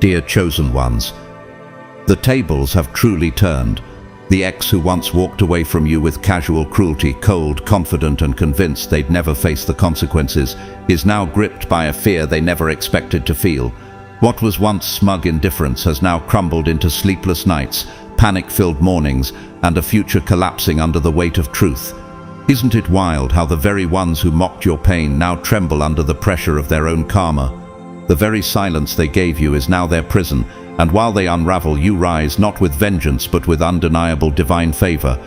Dear chosen ones, the tables have truly turned. The ex who once walked away from you with casual cruelty, cold, confident and convinced they'd never face the consequences, is now gripped by a fear they never expected to feel. What was once smug indifference has now crumbled into sleepless nights, panic-filled mornings, and a future collapsing under the weight of truth. Isn't it wild how the very ones who mocked your pain now tremble under the pressure of their own karma? The very silence they gave you is now their prison, and while they unravel, you rise not with vengeance but with undeniable divine favor.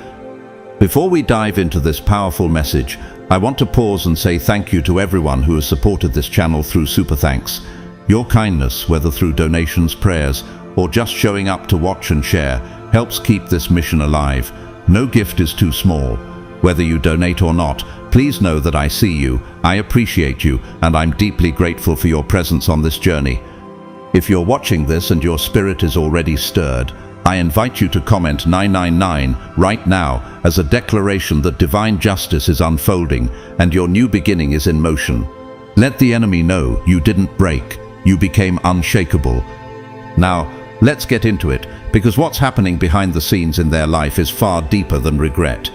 Before we dive into this powerful message, I want to pause and say thank you to everyone who has supported this channel through Super Thanks. Your kindness, whether through donations, prayers, or just showing up to watch and share, helps keep this mission alive. No gift is too small. Whether you donate or not, please know that I see you, I appreciate you, and I'm deeply grateful for your presence on this journey. If you're watching this and your spirit is already stirred, I invite you to comment 999 right now as a declaration that divine justice is unfolding and your new beginning is in motion. Let the enemy know you didn't break, you became unshakable. Now, let's get into it, because what's happening behind the scenes in their life is far deeper than regret.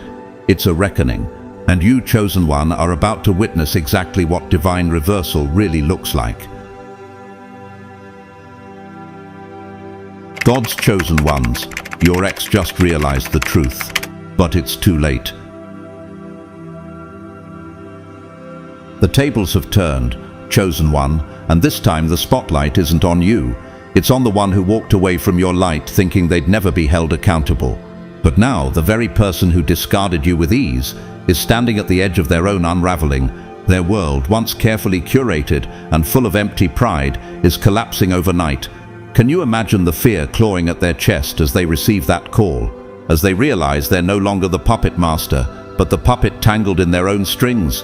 It's a reckoning, and you, chosen one, are about to witness exactly what divine reversal really looks like. God's chosen ones, your ex just realized the truth, but it's too late. The tables have turned, chosen one, and this time the spotlight isn't on you. It's on the one who walked away from your light thinking they'd never be held accountable. But now, the very person who discarded you with ease is standing at the edge of their own unraveling. Their world, once carefully curated and full of empty pride, is collapsing overnight. Can you imagine the fear clawing at their chest as they receive that call? As they realize they're no longer the puppet master, but the puppet tangled in their own strings?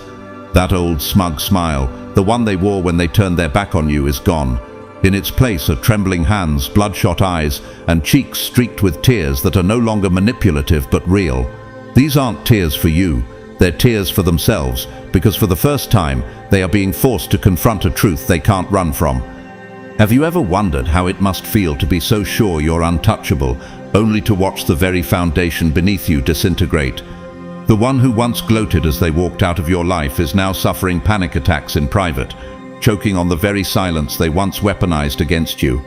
That old smug smile, the one they wore when they turned their back on you, is gone. In its place are trembling hands, bloodshot eyes, and cheeks streaked with tears that are no longer manipulative but real. These aren't tears for you, they're tears for themselves, because for the first time, they are being forced to confront a truth they can't run from. Have you ever wondered how it must feel to be so sure you're untouchable, only to watch the very foundation beneath you disintegrate? The one who once gloated as they walked out of your life is now suffering panic attacks in private, choking on the very silence they once weaponized against you.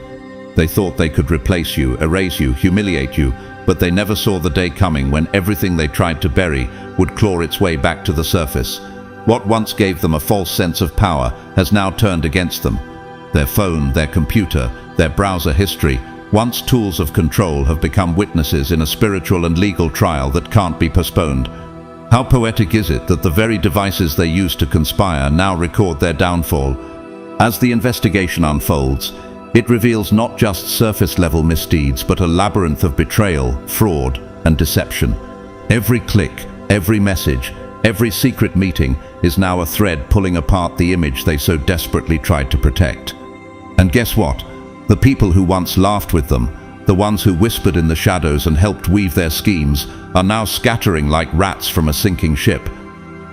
They thought they could replace you, erase you, humiliate you, but they never saw the day coming when everything they tried to bury would claw its way back to the surface. What once gave them a false sense of power has now turned against them. Their phone, their computer, their browser history, once tools of control, have become witnesses in a spiritual and legal trial that can't be postponed. How poetic is it that the very devices they used to conspire now record their downfall? As the investigation unfolds, it reveals not just surface-level misdeeds, but a labyrinth of betrayal, fraud, and deception. Every click, every message, every secret meeting is now a thread pulling apart the image they so desperately tried to protect. And guess what? The people who once laughed with them, the ones who whispered in the shadows and helped weave their schemes, are now scattering like rats from a sinking ship.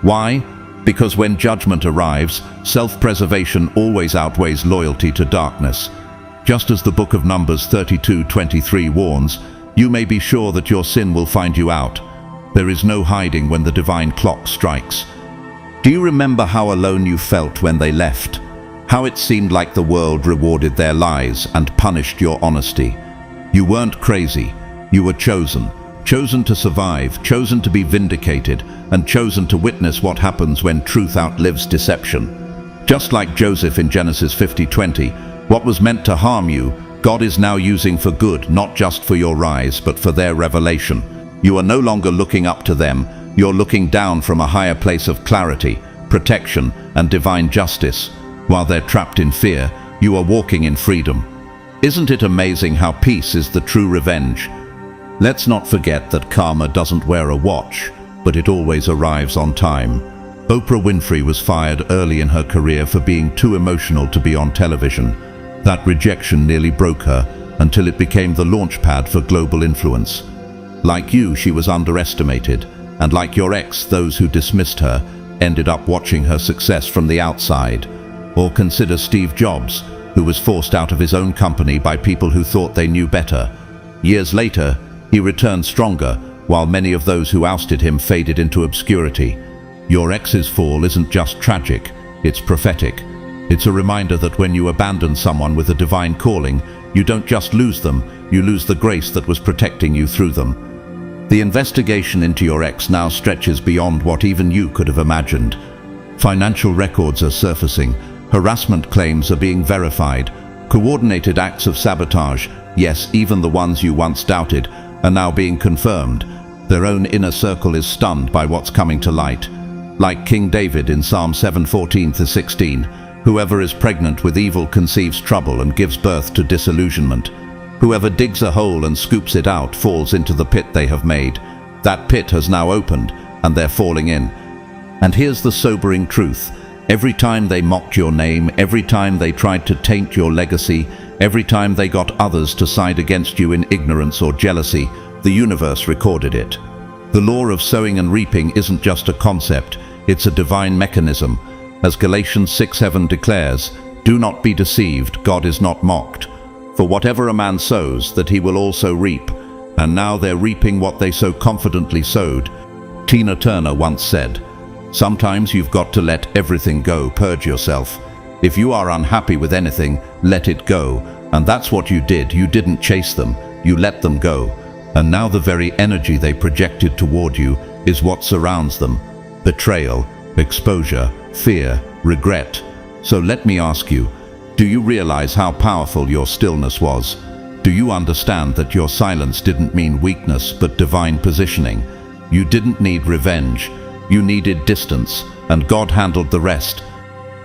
Why? Because when judgment arrives, self-preservation always outweighs loyalty to darkness. Just as the book of Numbers 32:23 warns, you may be sure that your sin will find you out. There is no hiding when the divine clock strikes. Do you remember how alone you felt when they left? How it seemed like the world rewarded their lies and punished your honesty? You weren't crazy. You were chosen. Chosen to survive, chosen to be vindicated, and chosen to witness what happens when truth outlives deception. Just like Joseph in Genesis 50:20, what was meant to harm you, God is now using for good, not just for your rise, but for their revelation. You are no longer looking up to them, you're looking down from a higher place of clarity, protection, and divine justice. While they're trapped in fear, you are walking in freedom. Isn't it amazing how peace is the true revenge? Let's not forget that karma doesn't wear a watch, but it always arrives on time. Oprah Winfrey was fired early in her career for being too emotional to be on television. That rejection nearly broke her until it became the launchpad for global influence. Like you, she was underestimated, and like your ex, those who dismissed her ended up watching her success from the outside. Or consider Steve Jobs, who was forced out of his own company by people who thought they knew better. Years later, he returned stronger, while many of those who ousted him faded into obscurity. Your ex's fall isn't just tragic, it's prophetic. It's a reminder that when you abandon someone with a divine calling, you don't just lose them, you lose the grace that was protecting you through them. The investigation into your ex now stretches beyond what even you could have imagined. Financial records are surfacing, harassment claims are being verified, coordinated acts of sabotage, yes, even the ones you once doubted, are now being confirmed. Their own inner circle is stunned by what's coming to light. Like King David in Psalm 7:14-16, whoever is pregnant with evil conceives trouble and gives birth to disillusionment. Whoever digs a hole and scoops it out falls into the pit they have made. That pit has now opened, and they're falling in. And here's the sobering truth. Every time they mocked your name, every time they tried to taint your legacy, every time they got others to side against you in ignorance or jealousy, the universe recorded it. The law of sowing and reaping isn't just a concept, it's a divine mechanism. As Galatians 6:7 declares, "Do not be deceived, God is not mocked. For whatever a man sows, that he will also reap. And now they're reaping what they so confidently sowed." Tina Turner once said, "Sometimes you've got to let everything go, purge yourself. If you are unhappy with anything, let it go." And that's what you did. You didn't chase them, you let them go. And now the very energy they projected toward you is what surrounds them. Betrayal, exposure, fear, regret. So let me ask you, do you realize how powerful your stillness was? Do you understand that your silence didn't mean weakness but divine positioning? You didn't need revenge, you needed distance, and God handled the rest.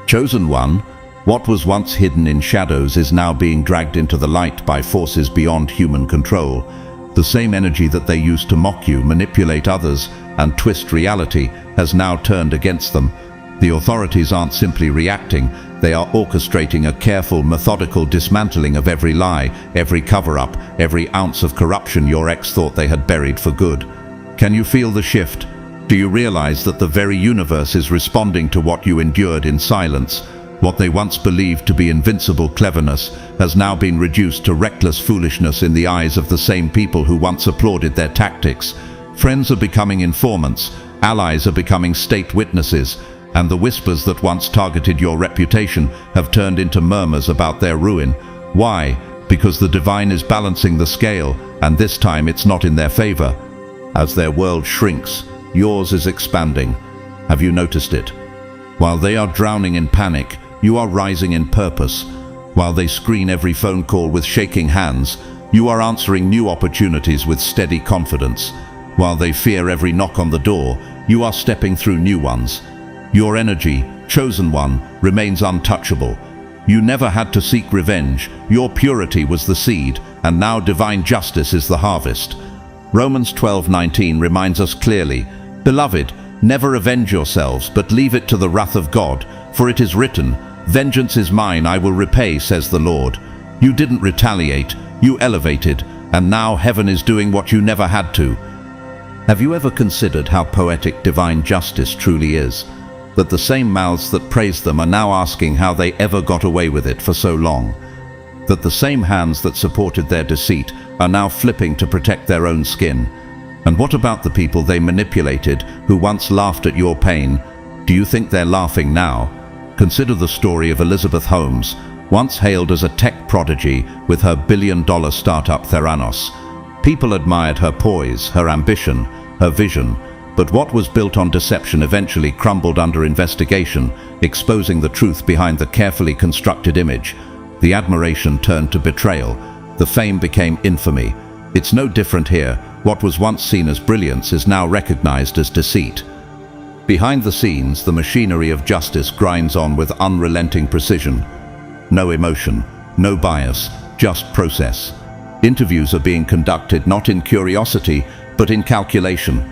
Chosen one, what was once hidden in shadows is now being dragged into the light by forces beyond human control. The same energy that they used to mock you, manipulate others, and twist reality has now turned against them. The authorities aren't simply reacting, they are orchestrating a careful, methodical dismantling of every lie, every cover-up, every ounce of corruption your ex thought they had buried for good. Can you feel the shift? Do you realize that the very universe is responding to what you endured in silence? What they once believed to be invincible cleverness has now been reduced to reckless foolishness in the eyes of the same people who once applauded their tactics. Friends are becoming informants, allies are becoming state witnesses, and the whispers that once targeted your reputation have turned into murmurs about their ruin. Why? Because the divine is balancing the scale, and this time it's not in their favor. As their world shrinks, yours is expanding. Have you noticed it? While they are drowning in panic, you are rising in purpose. While they screen every phone call with shaking hands, you are answering new opportunities with steady confidence. While they fear every knock on the door, you are stepping through new ones. Your energy, chosen one, remains untouchable. You never had to seek revenge. Your purity was the seed, and now divine justice is the harvest. Romans 12:19 reminds us clearly, "Beloved, never avenge yourselves, but leave it to the wrath of God, for it is written, 'Vengeance is mine, I will repay,' says the Lord." You didn't retaliate, you elevated, and now heaven is doing what you never had to. Have you ever considered how poetic divine justice truly is? That the same mouths that praised them are now asking how they ever got away with it for so long. That the same hands that supported their deceit are now flipping to protect their own skin. And what about the people they manipulated who once laughed at your pain? Do you think they're laughing now? Consider the story of Elizabeth Holmes, once hailed as a tech prodigy with her billion-dollar startup Theranos. People admired her poise, her ambition, her vision, but what was built on deception eventually crumbled under investigation, exposing the truth behind the carefully constructed image. The admiration turned to betrayal. The fame became infamy. It's no different here. What was once seen as brilliance is now recognized as deceit. Behind the scenes, the machinery of justice grinds on with unrelenting precision. No emotion, no bias, just process. Interviews are being conducted not in curiosity, but in calculation.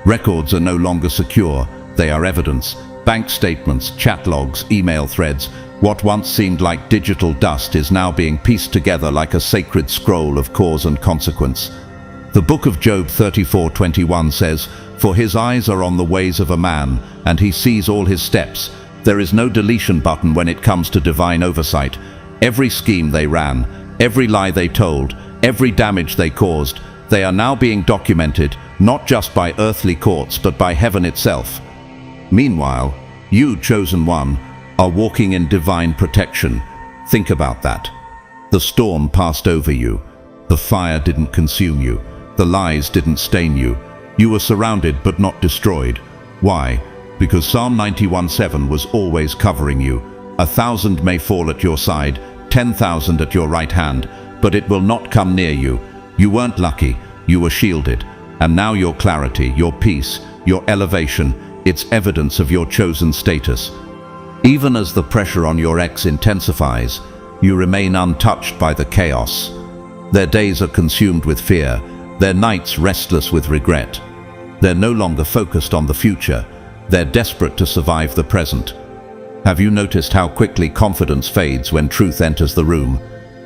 Records are no longer secure, they are evidence. Bank statements, chat logs, email threads. What once seemed like digital dust is now being pieced together like a sacred scroll of cause and consequence. The book of Job 34:21 says, "For his eyes are on the ways of a man, and he sees all his steps." There is no deletion button when it comes to divine oversight. Every scheme they ran, every lie they told, every damage they caused, they are now being documented, not just by earthly courts, but by heaven itself. Meanwhile, you, chosen one, are walking in divine protection. Think about that. The storm passed over you. The fire didn't consume you. The lies didn't stain you. You were surrounded but not destroyed. Why? Because Psalm 91:7 was always covering you. 1,000 may fall at your side, 10,000 at your right hand, but it will not come near you. You weren't lucky, you were shielded. And now your clarity, your peace, your elevation, it's evidence of your chosen status. Even as the pressure on your ex intensifies, you remain untouched by the chaos. Their days are consumed with fear, their nights restless with regret. They're no longer focused on the future, they're desperate to survive the present. Have you noticed how quickly confidence fades when truth enters the room?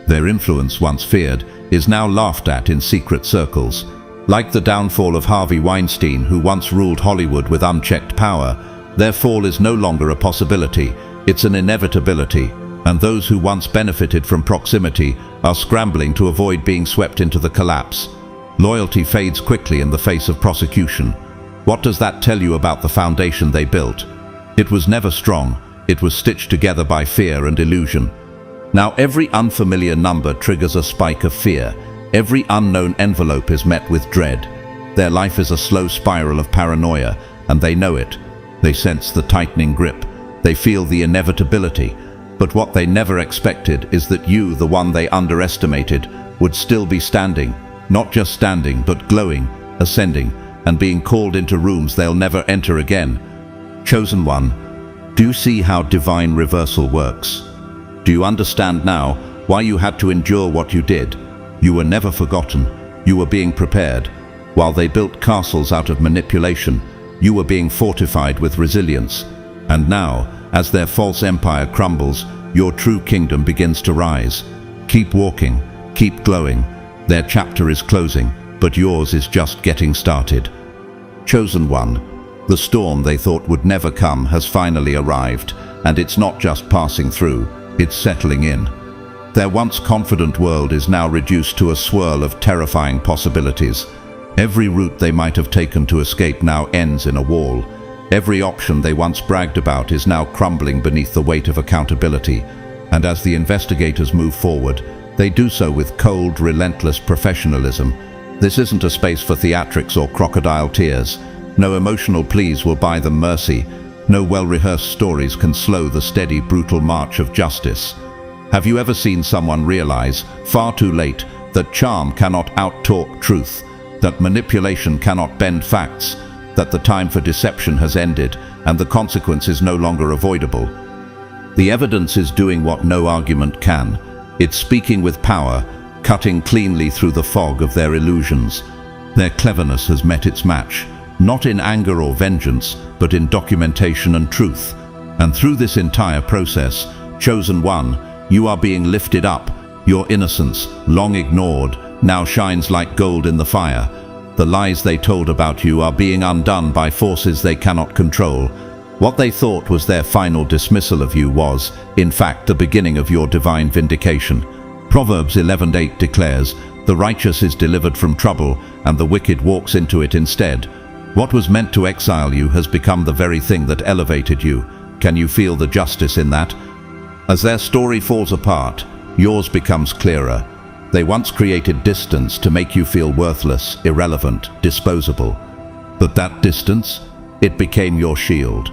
Their influence, once feared, is now laughed at in secret circles. Like the downfall of Harvey Weinstein, who once ruled Hollywood with unchecked power, their fall is no longer a possibility, it's an inevitability, and those who once benefited from proximity are scrambling to avoid being swept into the collapse. Loyalty fades quickly in the face of prosecution. What does that tell you about the foundation they built? It was never strong, it was stitched together by fear and illusion. Now every unfamiliar number triggers a spike of fear. Every unknown envelope is met with dread. Their life is a slow spiral of paranoia, and they know it. They sense the tightening grip. They feel the inevitability. But what they never expected is that you, the one they underestimated, would still be standing. Not just standing, but glowing, ascending, and being called into rooms they'll never enter again. Chosen one, do you see how divine reversal works? Do you understand now why you had to endure what you did? You were never forgotten. You were being prepared. While they built castles out of manipulation, you were being fortified with resilience. And now, as their false empire crumbles, your true kingdom begins to rise. Keep walking, keep glowing. Their chapter is closing, but yours is just getting started. Chosen one, the storm they thought would never come has finally arrived, and it's not just passing through, it's settling in. Their once confident world is now reduced to a swirl of terrifying possibilities. Every route they might have taken to escape now ends in a wall. Every option they once bragged about is now crumbling beneath the weight of accountability. And as the investigators move forward, they do so with cold, relentless professionalism. This isn't a space for theatrics or crocodile tears. No emotional pleas will buy them mercy. No well-rehearsed stories can slow the steady, brutal march of justice. Have you ever seen someone realize, far too late, that charm cannot out-talk truth, that manipulation cannot bend facts, that the time for deception has ended and the consequence is no longer avoidable? The evidence is doing what no argument can. It's speaking with power, cutting cleanly through the fog of their illusions. Their cleverness has met its match, not in anger or vengeance, but in documentation and truth. And through this entire process, chosen one, you are being lifted up. Your innocence, long ignored, now shines like gold in the fire. The lies they told about you are being undone by forces they cannot control. What they thought was their final dismissal of you was, in fact, the beginning of your divine vindication. Proverbs 11:8 declares, "The righteous is delivered from trouble, and the wicked walks into it instead." What was meant to exile you has become the very thing that elevated you. Can you feel the justice in that? As their story falls apart, yours becomes clearer. They once created distance to make you feel worthless, irrelevant, disposable. But that distance, it became your shield.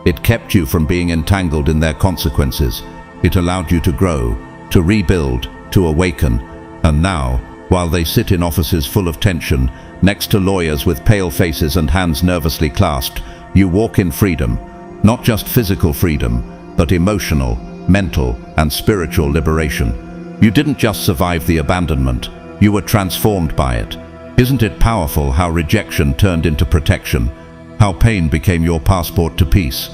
It kept you from being entangled in their consequences. It allowed you to grow, to rebuild, to awaken. And now, while they sit in offices full of tension, next to lawyers with pale faces and hands nervously clasped, you walk in freedom. Not just physical freedom, but emotional, mental, and spiritual liberation. You didn't just survive the abandonment, you were transformed by it. Isn't it powerful how rejection turned into protection? How pain became your passport to peace?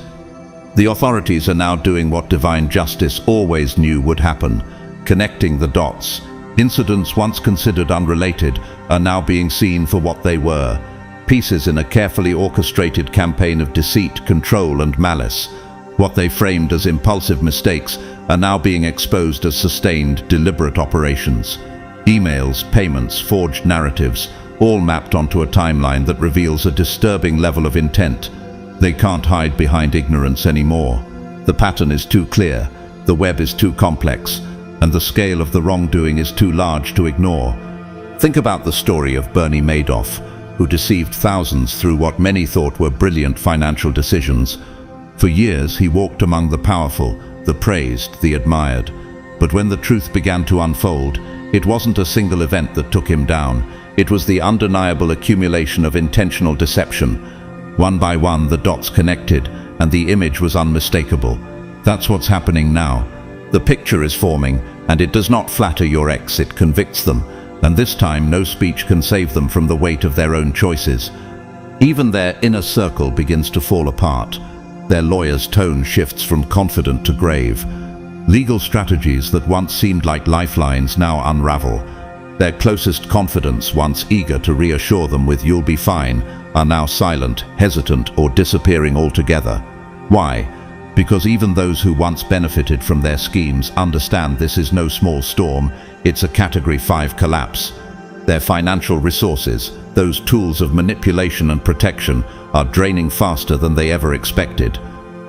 The authorities are now doing what divine justice always knew would happen, connecting the dots. Incidents once considered unrelated are now being seen for what they were, pieces in a carefully orchestrated campaign of deceit, control, and malice. What they framed as impulsive mistakes are now being exposed as sustained, deliberate operations. Emails, payments, forged narratives, all mapped onto a timeline that reveals a disturbing level of intent. They can't hide behind ignorance anymore. The pattern is too clear, the web is too complex, and the scale of the wrongdoing is too large to ignore. Think about the story of Bernie Madoff, who deceived thousands through what many thought were brilliant financial decisions. For years, he walked among the powerful, the praised, the admired. But when the truth began to unfold, it wasn't a single event that took him down. It was the undeniable accumulation of intentional deception. One by one, the dots connected, and the image was unmistakable. That's what's happening now. The picture is forming, and it does not flatter your ex, it convicts them. And this time, no speech can save them from the weight of their own choices. Even their inner circle begins to fall apart. Their lawyer's tone shifts from confident to grave. Legal strategies that once seemed like lifelines now unravel. Their closest confidants, once eager to reassure them with "you'll be fine," are now silent, hesitant, or disappearing altogether. Why? Because even those who once benefited from their schemes understand this is no small storm, it's a Category 5 collapse. Their financial resources, those tools of manipulation and protection, are draining faster than they ever expected.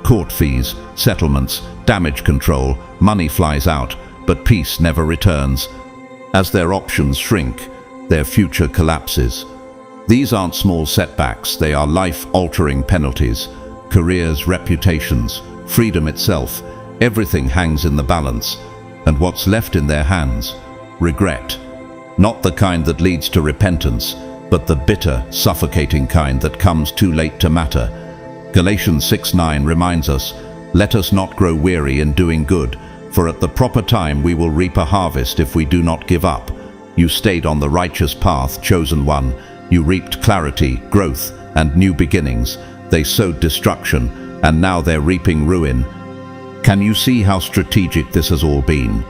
Court fees, settlements, damage control, money flies out, but peace never returns. As their options shrink, their future collapses. These aren't small setbacks, they are life-altering penalties. Careers, reputations, freedom itself, everything hangs in the balance. And what's left in their hands? Regret. Not the kind that leads to repentance, but the bitter, suffocating kind that comes too late to matter. Galatians 6:9 reminds us, "Let us not grow weary in doing good, for at the proper time we will reap a harvest if we do not give up." You stayed on the righteous path, chosen one. You reaped clarity, growth, and new beginnings. They sowed destruction, and now they're reaping ruin. Can you see how strategic this has all been?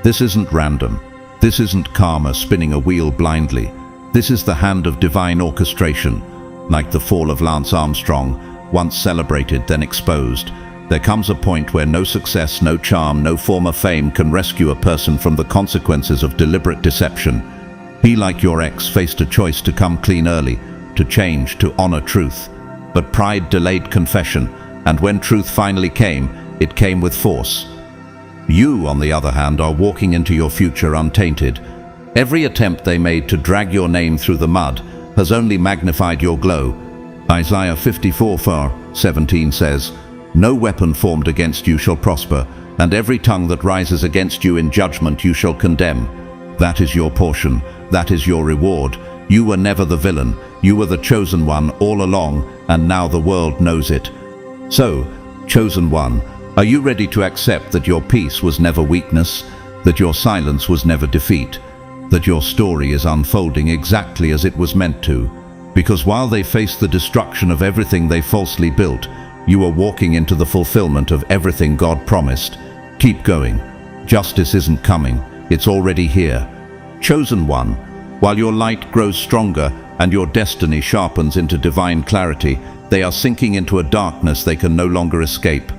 This isn't random. This isn't karma spinning a wheel blindly. This is the hand of divine orchestration. Like the fall of Lance Armstrong, once celebrated, then exposed. There comes a point where no success, no charm, no form of fame can rescue a person from the consequences of deliberate deception. He, like your ex, faced a choice to come clean early, to change, to honor truth. But pride delayed confession, and when truth finally came, it came with force. You, on the other hand, are walking into your future untainted. Every attempt they made to drag your name through the mud has only magnified your glow. Isaiah 54:17 says, "No weapon formed against you shall prosper, and every tongue that rises against you in judgment you shall condemn." That is your portion. That is your reward. You were never the villain. You were the chosen one all along, and now the world knows it. So, chosen one, are you ready to accept that your peace was never weakness, that your silence was never defeat, that your story is unfolding exactly as it was meant to? Because while they face the destruction of everything they falsely built, you are walking into the fulfillment of everything God promised. Keep going. Justice isn't coming. It's already here. Chosen one, while your light grows stronger and your destiny sharpens into divine clarity, they are sinking into a darkness they can no longer escape.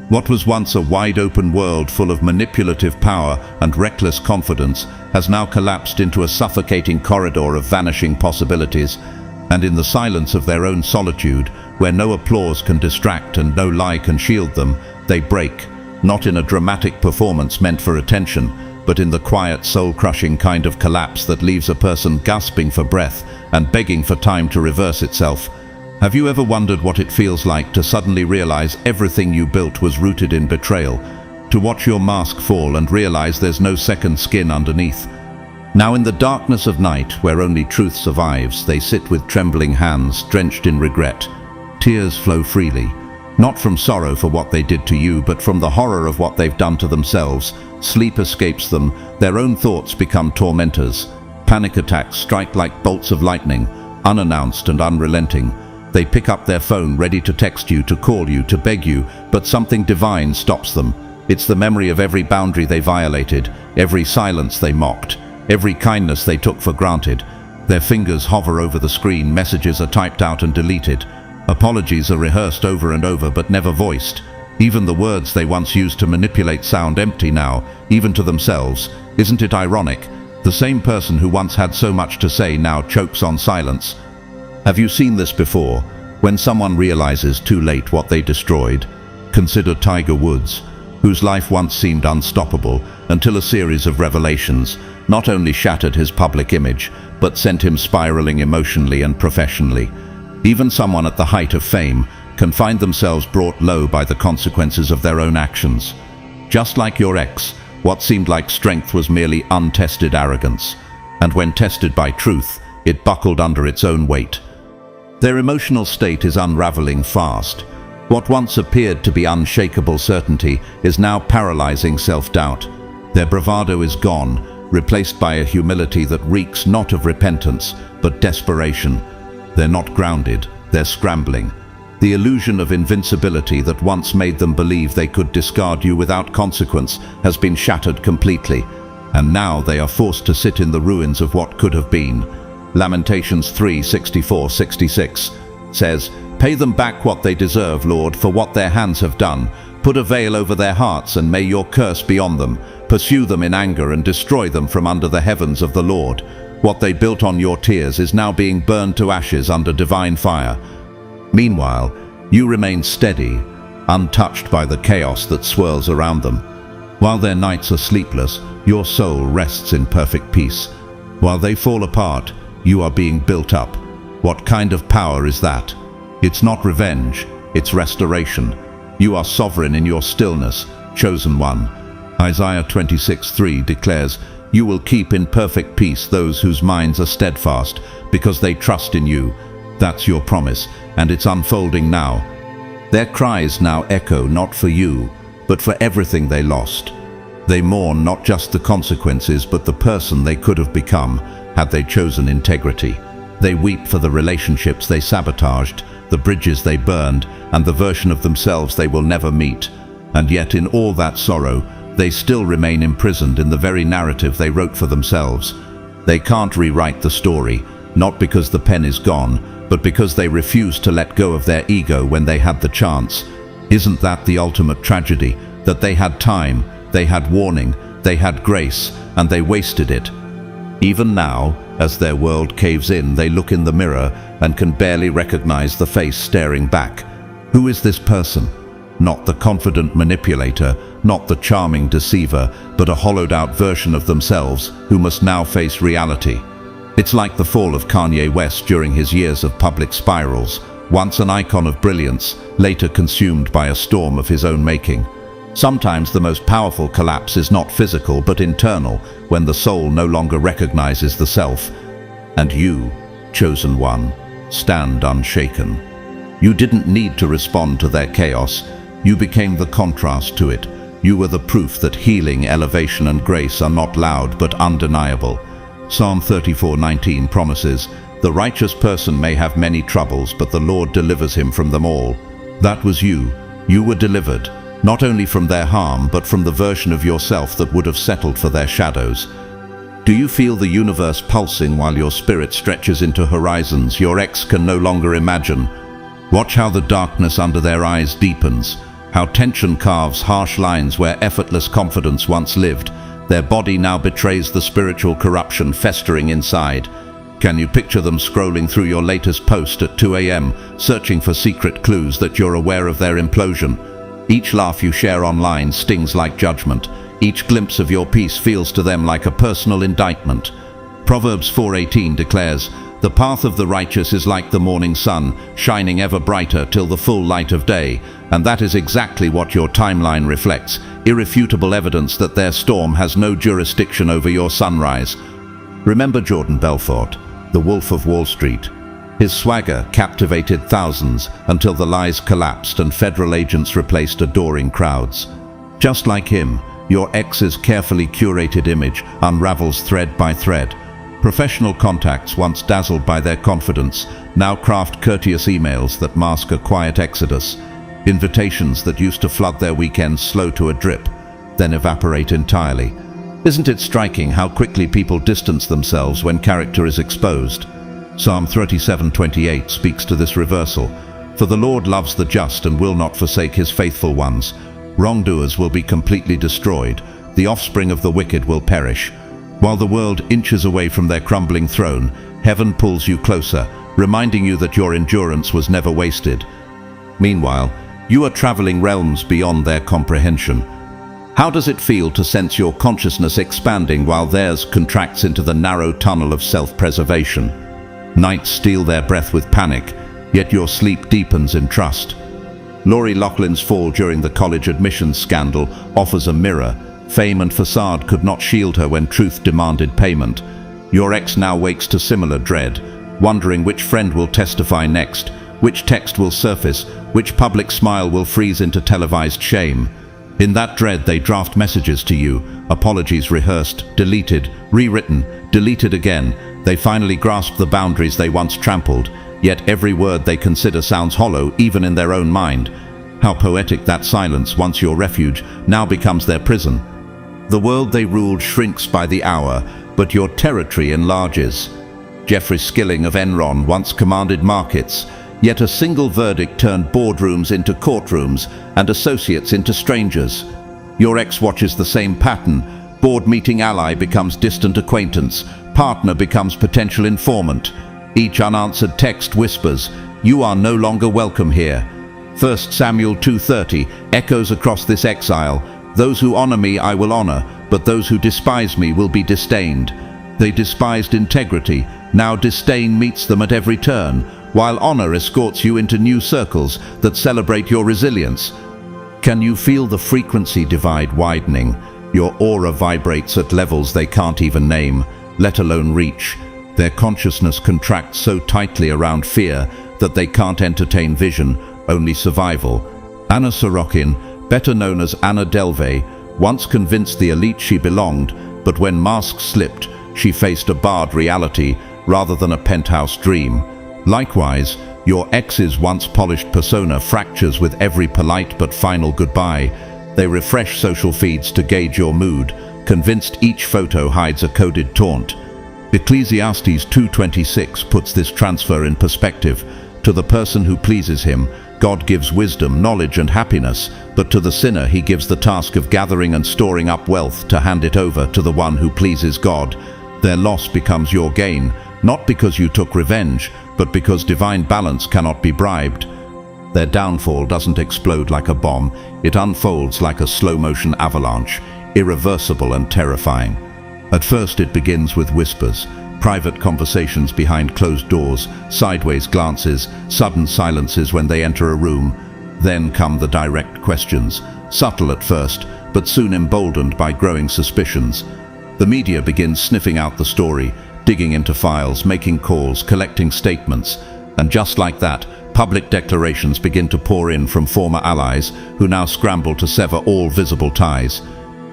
What was once a wide-open world full of manipulative power and reckless confidence has now collapsed into a suffocating corridor of vanishing possibilities. And in the silence of their own solitude, where no applause can distract and no lie can shield them, they break, not in a dramatic performance meant for attention, but in the quiet, soul-crushing kind of collapse that leaves a person gasping for breath and begging for time to reverse itself. Have you ever wondered what it feels like to suddenly realize everything you built was rooted in betrayal? To watch your mask fall and realize there's no second skin underneath? Now in the darkness of night, where only truth survives, they sit with trembling hands, drenched in regret. Tears flow freely, not from sorrow for what they did to you, but from the horror of what they've done to themselves. Sleep escapes them, their own thoughts become tormentors. Panic attacks strike like bolts of lightning, unannounced and unrelenting. They pick up their phone, ready to text you, to call you, to beg you, but something divine stops them. It's the memory of every boundary they violated, every silence they mocked, every kindness they took for granted. Their fingers hover over the screen, messages are typed out and deleted. Apologies are rehearsed over and over but never voiced. Even the words they once used to manipulate sound empty now, even to themselves. Isn't it ironic? The same person who once had so much to say now chokes on silence. Have you seen this before? When someone realizes too late what they destroyed? Consider Tiger Woods, whose life once seemed unstoppable until a series of revelations not only shattered his public image, but sent him spiraling emotionally and professionally. Even someone at the height of fame can find themselves brought low by the consequences of their own actions. Just like your ex, what seemed like strength was merely untested arrogance, and when tested by truth, it buckled under its own weight. Their emotional state is unraveling fast. What once appeared to be unshakable certainty is now paralyzing self-doubt. Their bravado is gone, replaced by a humility that reeks not of repentance, but desperation. They're not grounded, they're scrambling. The illusion of invincibility that once made them believe they could discard you without consequence has been shattered completely, and now they are forced to sit in the ruins of what could have been. Lamentations 3:64-66 says, "Pay them back what they deserve, Lord, for what their hands have done. Put a veil over their hearts, and may your curse be on them. Pursue them in anger and destroy them from under the heavens of the Lord. What they built on your tears is now being burned to ashes under divine fire." Meanwhile, you remain steady, untouched by the chaos that swirls around them. While their nights are sleepless, your soul rests in perfect peace. While they fall apart, you are being built up. What kind of power is that? It's not revenge, it's restoration. You are sovereign in your stillness, chosen one. Isaiah 26:3 declares, "You will keep in perfect peace those whose minds are steadfast, because they trust in you." That's your promise, and it's unfolding now. Their cries now echo not for you, but for everything they lost. They mourn not just the consequences, but the person they could have become had they chosen integrity. They weep for the relationships they sabotaged, the bridges they burned, and the version of themselves they will never meet. And yet in all that sorrow, they still remain imprisoned in the very narrative they wrote for themselves. They can't rewrite the story, not because the pen is gone, but because they refuse to let go of their ego when they had the chance. Isn't that the ultimate tragedy? That they had time, they had warning, they had grace, and they wasted it. Even now, as their world caves in, they look in the mirror and can barely recognize the face staring back. Who is this person? Not the confident manipulator, not the charming deceiver, but a hollowed-out version of themselves who must now face reality. It's like the fall of Kanye West during his years of public spirals, once an icon of brilliance, later consumed by a storm of his own making. Sometimes the most powerful collapse is not physical but internal, when the soul no longer recognizes the self. And you, chosen one, stand unshaken. You didn't need to respond to their chaos. You became the contrast to it. You were the proof that healing, elevation, and grace are not loud but undeniable. Psalm 34:19 promises, "The righteous person may have many troubles, but the Lord delivers him from them all." That was you. You were delivered, not only from their harm, but from the version of yourself that would have settled for their shadows. Do you feel the universe pulsing while your spirit stretches into horizons your ex can no longer imagine? Watch how the darkness under their eyes deepens, how tension carves harsh lines where effortless confidence once lived. Their body now betrays the spiritual corruption festering inside. Can you picture them scrolling through your latest post at 2 a.m., searching for secret clues that you're aware of their implosion? Each laugh you share online stings like judgment. Each glimpse of your peace feels to them like a personal indictment. Proverbs 4:18 declares, "The path of the righteous is like the morning sun, shining ever brighter till the full light of day." And that is exactly what your timeline reflects, irrefutable evidence that their storm has no jurisdiction over your sunrise. Remember Jordan Belfort, the Wolf of Wall Street. His swagger captivated thousands until the lies collapsed and federal agents replaced adoring crowds. Just like him, your ex's carefully curated image unravels thread by thread. Professional contacts, once dazzled by their confidence, now craft courteous emails that mask a quiet exodus. Invitations that used to flood their weekends slow to a drip, then evaporate entirely. Isn't it striking how quickly people distance themselves when character is exposed? Psalm 37:28 speaks to this reversal. For the Lord loves the just and will not forsake his faithful ones. Wrongdoers will be completely destroyed. The offspring of the wicked will perish. While the world inches away from their crumbling throne, heaven pulls you closer, reminding you that your endurance was never wasted. Meanwhile, you are traveling realms beyond their comprehension. How does it feel to sense your consciousness expanding while theirs contracts into the narrow tunnel of self-preservation? Nights steal their breath with panic, yet your sleep deepens in trust. Lori Loughlin's fall during the college admissions scandal offers a mirror. Fame and facade could not shield her when truth demanded payment. Your ex now wakes to similar dread, wondering which friend will testify next, which text will surface, which public smile will freeze into televised shame. In that dread they draft messages to you, apologies rehearsed, deleted, rewritten, deleted again. They finally grasp the boundaries they once trampled, yet every word they consider sounds hollow even in their own mind. How poetic that silence, once your refuge, now becomes their prison. The world they ruled shrinks by the hour, but your territory enlarges. Jeffrey Skilling of Enron once commanded markets, yet a single verdict turned boardrooms into courtrooms and associates into strangers. Your ex watches the same pattern. Board meeting ally becomes distant acquaintance, partner becomes potential informant. Each unanswered text whispers, "You are no longer welcome here." 1 Samuel 2:30 echoes across this exile, "Those who honor me I will honor, but those who despise me will be disdained." They despised integrity, now disdain meets them at every turn, while honor escorts you into new circles that celebrate your resilience. Can you feel the frequency divide widening? Your aura vibrates at levels they can't even name, let alone reach. Their consciousness contracts so tightly around fear that they can't entertain vision, only survival. Anna Sorokin, better known as Anna Delvey, once convinced the elite she belonged, but when masks slipped, she faced a barred reality rather than a penthouse dream. Likewise, your ex's once polished persona fractures with every polite but final goodbye. They refresh social feeds to gauge your mood, convinced each photo hides a coded taunt. Ecclesiastes 2:26 puts this transfer in perspective. To the person who pleases him, God gives wisdom, knowledge and happiness, but to the sinner he gives the task of gathering and storing up wealth to hand it over to the one who pleases God. Their loss becomes your gain, not because you took revenge, but because divine balance cannot be bribed. Their downfall doesn't explode like a bomb, it unfolds like a slow-motion avalanche, irreversible and terrifying. At first it begins with whispers, private conversations behind closed doors, sideways glances, sudden silences when they enter a room. Then come the direct questions, subtle at first, but soon emboldened by growing suspicions. The media begins sniffing out the story, digging into files, making calls, collecting statements, and just like that, public declarations begin to pour in from former allies who now scramble to sever all visible ties.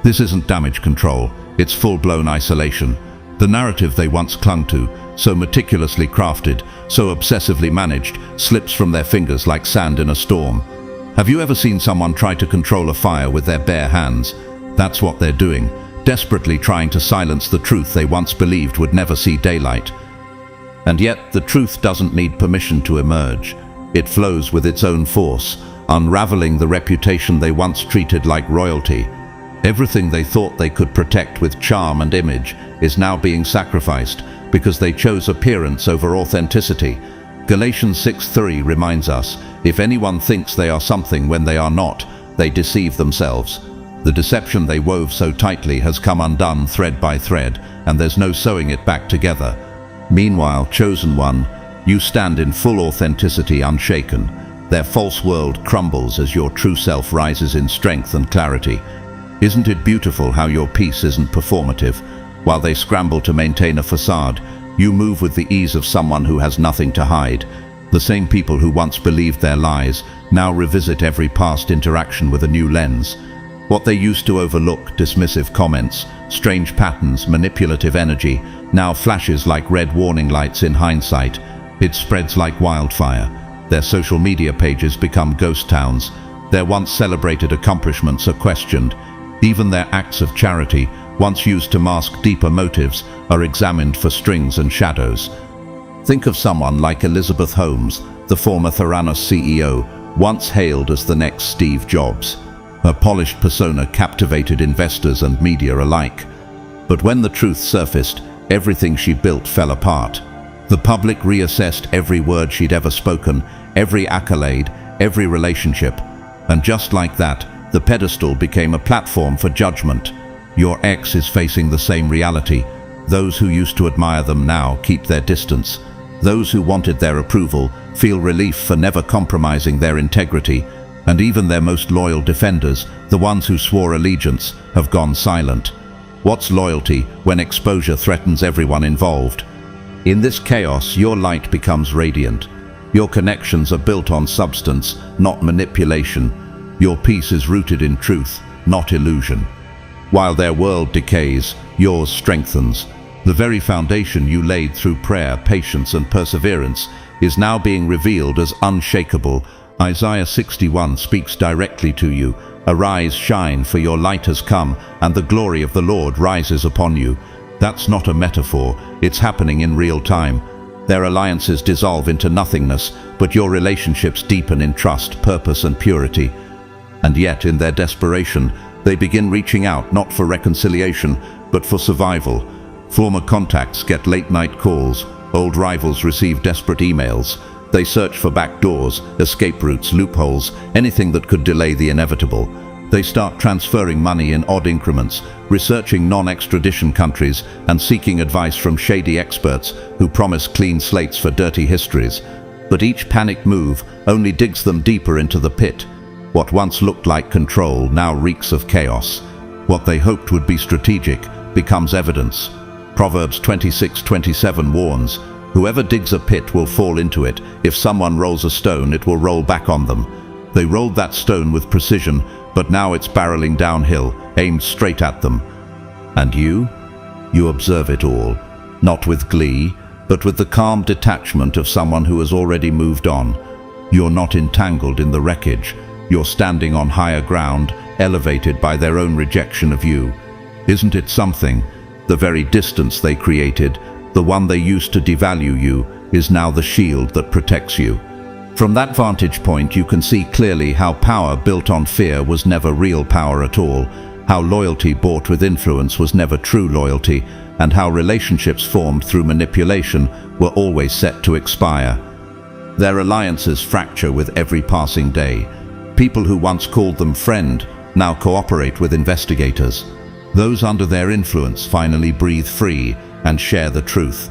This isn't damage control, it's full-blown isolation. The narrative they once clung to, so meticulously crafted, so obsessively managed, slips from their fingers like sand in a storm. Have you ever seen someone try to control a fire with their bare hands? That's what they're doing, desperately trying to silence the truth they once believed would never see daylight. And yet, the truth doesn't need permission to emerge. It flows with its own force, unraveling the reputation they once treated like royalty. Everything they thought they could protect with charm and image is now being sacrificed because they chose appearance over authenticity. Galatians 6:3 reminds us, if anyone thinks they are something when they are not, they deceive themselves. The deception they wove so tightly has come undone thread by thread, and there's no sewing it back together. Meanwhile, chosen one, you stand in full authenticity unshaken. Their false world crumbles as your true self rises in strength and clarity. Isn't it beautiful how your peace isn't performative? While they scramble to maintain a facade, you move with the ease of someone who has nothing to hide. The same people who once believed their lies now revisit every past interaction with a new lens. What they used to overlook, dismissive comments, strange patterns, manipulative energy, now flashes like red warning lights in hindsight. It spreads like wildfire. Their social media pages become ghost towns. Their once celebrated accomplishments are questioned. Even their acts of charity, once used to mask deeper motives, are examined for strings and shadows. Think of someone like Elizabeth Holmes, the former Theranos CEO, once hailed as the next Steve Jobs. Her polished persona captivated investors and media alike. But when the truth surfaced, everything she built fell apart. The public reassessed every word she'd ever spoken, every accolade, every relationship. And just like that, the pedestal became a platform for judgment. Your ex is facing the same reality. Those who used to admire them now keep their distance. Those who wanted their approval feel relief for never compromising their integrity. And even their most loyal defenders, the ones who swore allegiance, have gone silent. What's loyalty when exposure threatens everyone involved? In this chaos, your light becomes radiant. Your connections are built on substance, not manipulation. Your peace is rooted in truth, not illusion. While their world decays, yours strengthens. The very foundation you laid through prayer, patience, and perseverance is now being revealed as unshakable. Isaiah 61 speaks directly to you. Arise, shine, for your light has come, and the glory of the Lord rises upon you. That's not a metaphor, it's happening in real time. Their alliances dissolve into nothingness, but your relationships deepen in trust, purpose, and purity. And yet, in their desperation, they begin reaching out not for reconciliation, but for survival. Former contacts get late-night calls, old rivals receive desperate emails. They search for back doors, escape routes, loopholes, anything that could delay the inevitable. They start transferring money in odd increments, researching non-extradition countries, and seeking advice from shady experts who promise clean slates for dirty histories. But each panicked move only digs them deeper into the pit. What once looked like control now reeks of chaos. What they hoped would be strategic becomes evidence. Proverbs 26:27 warns, "Whoever digs a pit will fall into it. If someone rolls a stone, it will roll back on them." They rolled that stone with precision, but now it's barreling downhill, aimed straight at them. And you? You observe it all, not with glee, but with the calm detachment of someone who has already moved on. You're not entangled in the wreckage. You're standing on higher ground, elevated by their own rejection of you. Isn't it something? The very distance they created, the one they used to devalue you, is now the shield that protects you. From that vantage point, you can see clearly how power built on fear was never real power at all, how loyalty bought with influence was never true loyalty, and how relationships formed through manipulation were always set to expire. Their alliances fracture with every passing day. People who once called them friend now cooperate with investigators. Those under their influence finally breathe free and share the truth.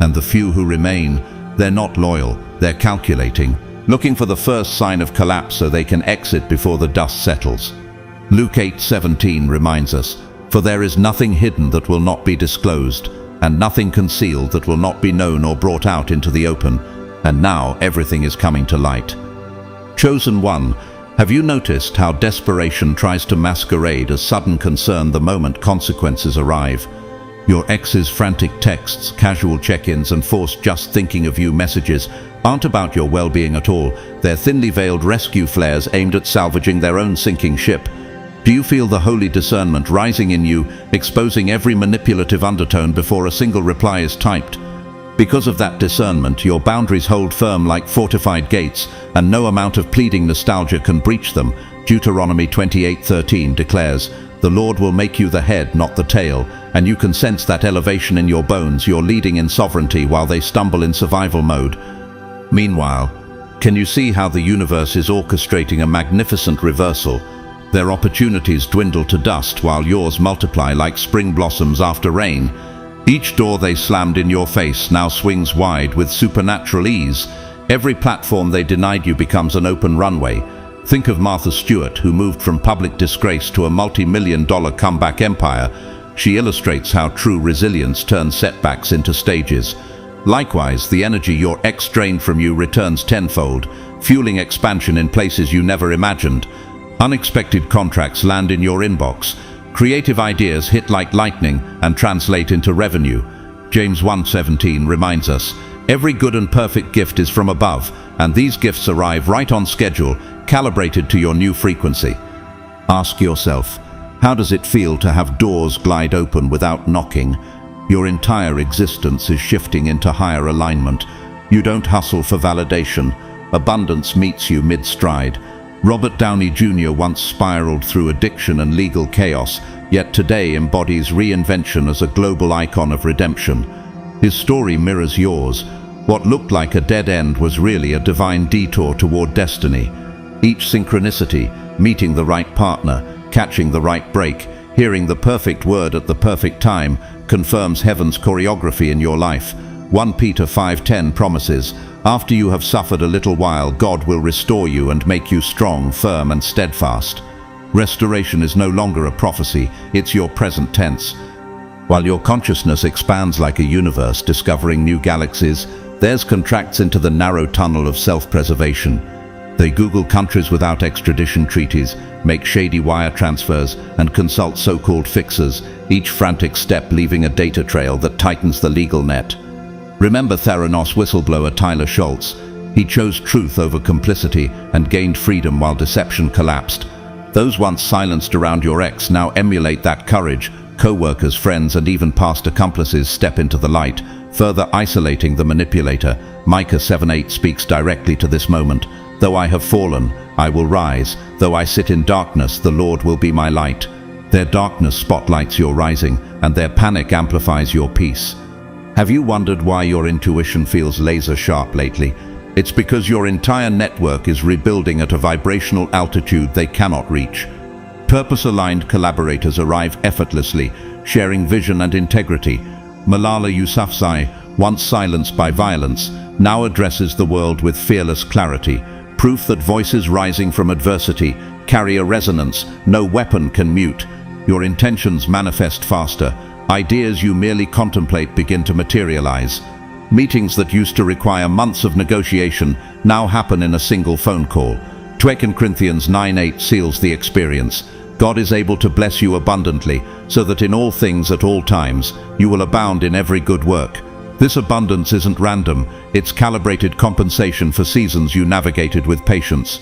And the few who remain, they're not loyal, they're calculating, looking for the first sign of collapse so they can exit before the dust settles. Luke 8:17 reminds us, "For there is nothing hidden that will not be disclosed, and nothing concealed that will not be known or brought out into the open." And now everything is coming to light. Chosen one, have you noticed how desperation tries to masquerade as sudden concern the moment consequences arrive? Your ex's frantic texts, casual check-ins, and forced just thinking of you messages aren't about your well-being at all. They're thinly veiled rescue flares aimed at salvaging their own sinking ship. Do you feel the holy discernment rising in you, exposing every manipulative undertone before a single reply is typed? Because of that discernment, your boundaries hold firm like fortified gates, and no amount of pleading nostalgia can breach them. Deuteronomy 28:13 declares, "The Lord will make you the head, not the tail," and you can sense that elevation in your bones. You're leading in sovereignty while they stumble in survival mode. Meanwhile, can you see how the universe is orchestrating a magnificent reversal? Their opportunities dwindle to dust while yours multiply like spring blossoms after rain. Each door they slammed in your face now swings wide with supernatural ease. Every platform they denied you becomes an open runway. Think of Martha Stewart, who moved from public disgrace to a multi-million-dollar comeback empire. She illustrates how true resilience turns setbacks into stages. Likewise, the energy your ex drained from you returns tenfold, fueling expansion in places you never imagined. Unexpected contracts land in your inbox. Creative ideas hit like lightning and translate into revenue. James 1:17 reminds us, "Every good and perfect gift is from above, and these gifts arrive right on schedule, calibrated to your new frequency." Ask yourself, how does it feel to have doors glide open without knocking? Your entire existence is shifting into higher alignment. You don't hustle for validation. Abundance meets you mid-stride. Robert Downey Jr. once spiraled through addiction and legal chaos, yet today embodies reinvention as a global icon of redemption. His story mirrors yours. What looked like a dead end was really a divine detour toward destiny. Each synchronicity, meeting the right partner, catching the right break, hearing the perfect word at the perfect time, confirms heaven's choreography in your life. 1 Peter 5:10 promises, after you have suffered a little while, God will restore you and make you strong, firm, and steadfast. Restoration is no longer a prophecy, it's your present tense. While your consciousness expands like a universe, discovering new galaxies, theirs contracts into the narrow tunnel of self-preservation. They Google countries without extradition treaties, make shady wire transfers, and consult so-called fixers, each frantic step leaving a data trail that tightens the legal net. Remember Theranos whistleblower Tyler Schultz. He chose truth over complicity and gained freedom while deception collapsed. Those once silenced around your ex now emulate that courage. Co-workers, friends, and even past accomplices step into the light, further isolating the manipulator. Micah 7:8 speaks directly to this moment. Though I have fallen, I will rise. Though I sit in darkness, the Lord will be my light. Their darkness spotlights your rising, and their panic amplifies your peace. Have you wondered why your intuition feels laser sharp lately? It's because your entire network is rebuilding at a vibrational altitude they cannot reach. Purpose-aligned collaborators arrive effortlessly, sharing vision and integrity. Malala Yousafzai, once silenced by violence, now addresses the world with fearless clarity, proof that voices rising from adversity carry a resonance no weapon can mute. Your intentions manifest faster. Ideas you merely contemplate begin to materialize. Meetings that used to require months of negotiation now happen in a single phone call. 2 Corinthians 9:8 seals the experience. God is able to bless you abundantly, so that in all things at all times you will abound in every good work. This abundance isn't random, it's calibrated compensation for seasons you navigated with patience.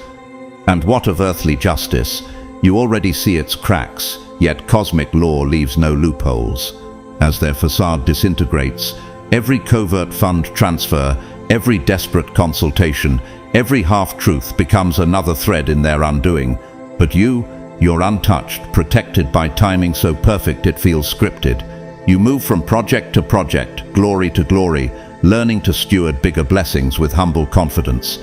And what of earthly justice? You already see its cracks, yet cosmic law leaves no loopholes. As their facade disintegrates, every covert fund transfer, every desperate consultation, every half-truth becomes another thread in their undoing. But you're untouched, protected by timing so perfect it feels scripted. You move from project to project, glory to glory, learning to steward bigger blessings with humble confidence.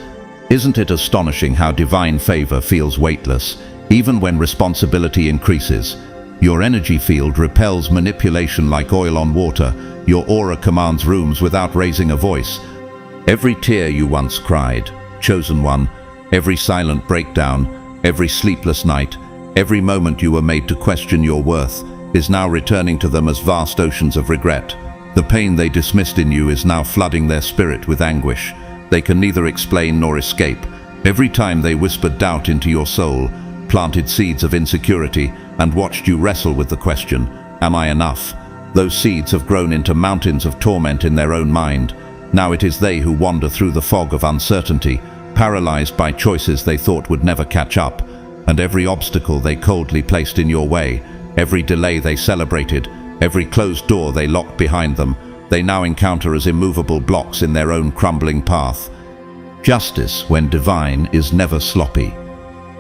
Isn't it astonishing how divine favor feels weightless, even when responsibility increases? Your energy field repels manipulation like oil on water. Your aura commands rooms without raising a voice. Every tear you once cried, chosen one, every silent breakdown, every sleepless night, every moment you were made to question your worth, is now returning to them as vast oceans of regret. The pain they dismissed in you is now flooding their spirit with anguish. They can neither explain nor escape. Every time they whispered doubt into your soul, planted seeds of insecurity, and watched you wrestle with the question, am I enough? Those seeds have grown into mountains of torment in their own mind. Now it is they who wander through the fog of uncertainty, paralyzed by choices they thought would never catch up. And every obstacle they coldly placed in your way, every delay they celebrated, every closed door they locked behind them, they now encounter as immovable blocks in their own crumbling path. Justice, when divine, is never sloppy.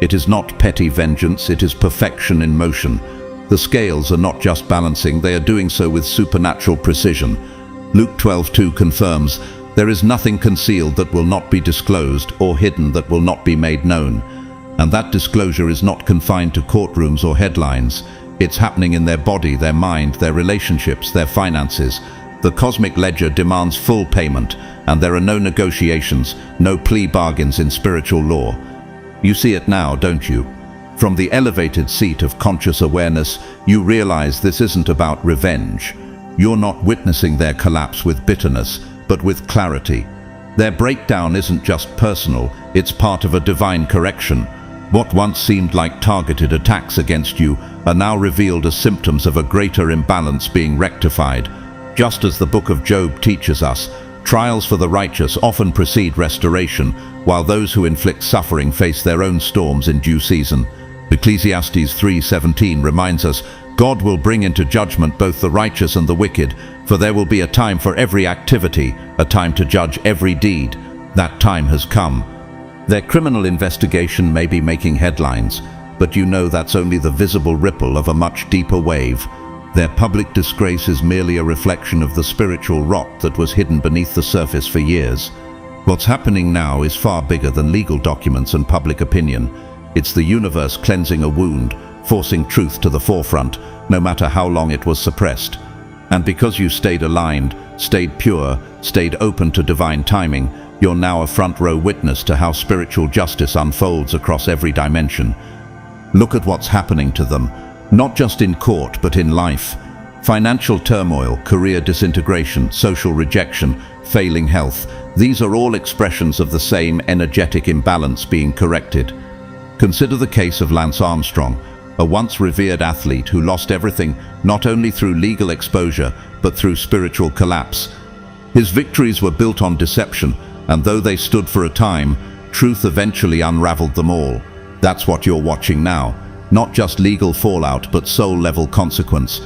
It is not petty vengeance, it is perfection in motion. The scales are not just balancing, they are doing so with supernatural precision. Luke 12:2 confirms, there is nothing concealed that will not be disclosed, or hidden that will not be made known. And that disclosure is not confined to courtrooms or headlines. It's happening in their body, their mind, their relationships, their finances. The cosmic ledger demands full payment, and there are no negotiations, no plea bargains in spiritual law. You see it now, don't you? From the elevated seat of conscious awareness, you realize this isn't about revenge. You're not witnessing their collapse with bitterness, but with clarity. Their breakdown isn't just personal, it's part of a divine correction. What once seemed like targeted attacks against you are now revealed as symptoms of a greater imbalance being rectified. Just as the book of Job teaches us, trials for the righteous often precede restoration, while those who inflict suffering face their own storms in due season. Ecclesiastes 3:17 reminds us, God will bring into judgment both the righteous and the wicked, for there will be a time for every activity, a time to judge every deed. That time has come. Their criminal investigation may be making headlines, but you know that's only the visible ripple of a much deeper wave. Their public disgrace is merely a reflection of the spiritual rot that was hidden beneath the surface for years. What's happening now is far bigger than legal documents and public opinion. It's the universe cleansing a wound, forcing truth to the forefront, no matter how long it was suppressed. And because you stayed aligned, stayed pure, stayed open to divine timing, you're now a front-row witness to how spiritual justice unfolds across every dimension. Look at what's happening to them, not just in court but in life. Financial turmoil, career disintegration, social rejection, failing health, these are all expressions of the same energetic imbalance being corrected. Consider the case of Lance Armstrong, a once revered athlete who lost everything not only through legal exposure but through spiritual collapse. His victories were built on deception, and though they stood for a time, truth eventually unraveled them all. That's what you're watching now, not just legal fallout but soul-level consequence.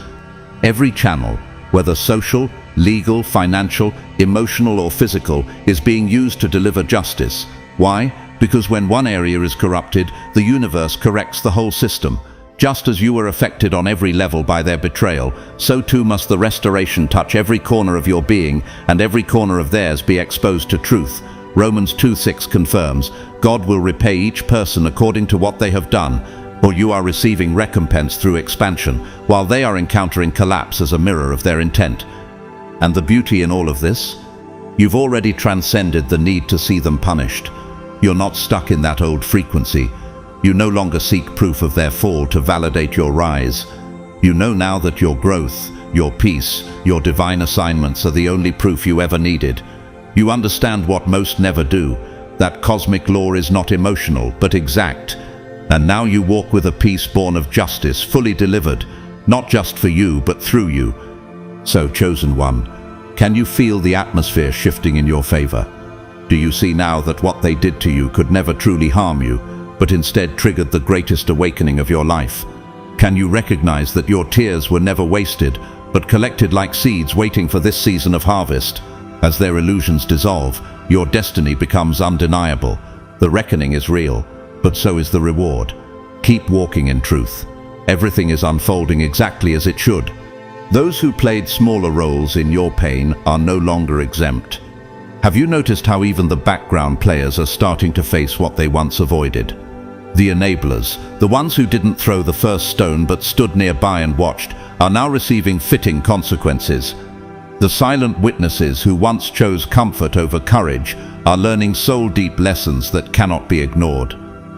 Every channel, whether social, legal, financial, emotional or physical, is being used to deliver justice. Why? Because when one area is corrupted, the universe corrects the whole system. Just as you were affected on every level by their betrayal, so too must the restoration touch every corner of your being, and every corner of theirs be exposed to truth. Romans 2:6 confirms, God will repay each person according to what they have done, or you are receiving recompense through expansion, while they are encountering collapse as a mirror of their intent. And the beauty in all of this? You've already transcended the need to see them punished. You're not stuck in that old frequency. You no longer seek proof of their fall to validate your rise. You know now that your growth, your peace, your divine assignments are the only proof you ever needed. You understand what most never do, that cosmic law is not emotional, but exact. And now you walk with a peace born of justice, fully delivered, not just for you, but through you. So, chosen one, can you feel the atmosphere shifting in your favor? Do you see now that what they did to you could never truly harm you, but instead triggered the greatest awakening of your life? Can you recognize that your tears were never wasted, but collected like seeds waiting for this season of harvest? As their illusions dissolve, your destiny becomes undeniable. The reckoning is real, but so is the reward. Keep walking in truth. Everything is unfolding exactly as it should. Those who played smaller roles in your pain are no longer exempt. Have you noticed how even the background players are starting to face what they once avoided? The enablers, the ones who didn't throw the first stone but stood nearby and watched, are now receiving fitting consequences. The silent witnesses who once chose comfort over courage are learning soul-deep lessons that cannot be ignored.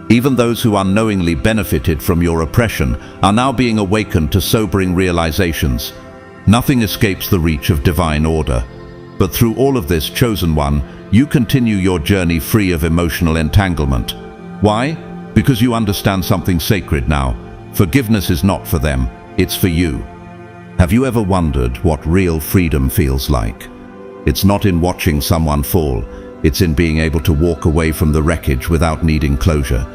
Even those who unknowingly benefited from your oppression are now being awakened to sobering realizations. Nothing escapes the reach of divine order. But through all of this, chosen one, you continue your journey free of emotional entanglement. Why? Because you understand something sacred now. Forgiveness is not for them, it's for you. Have you ever wondered what real freedom feels like? It's not in watching someone fall, it's in being able to walk away from the wreckage without needing closure.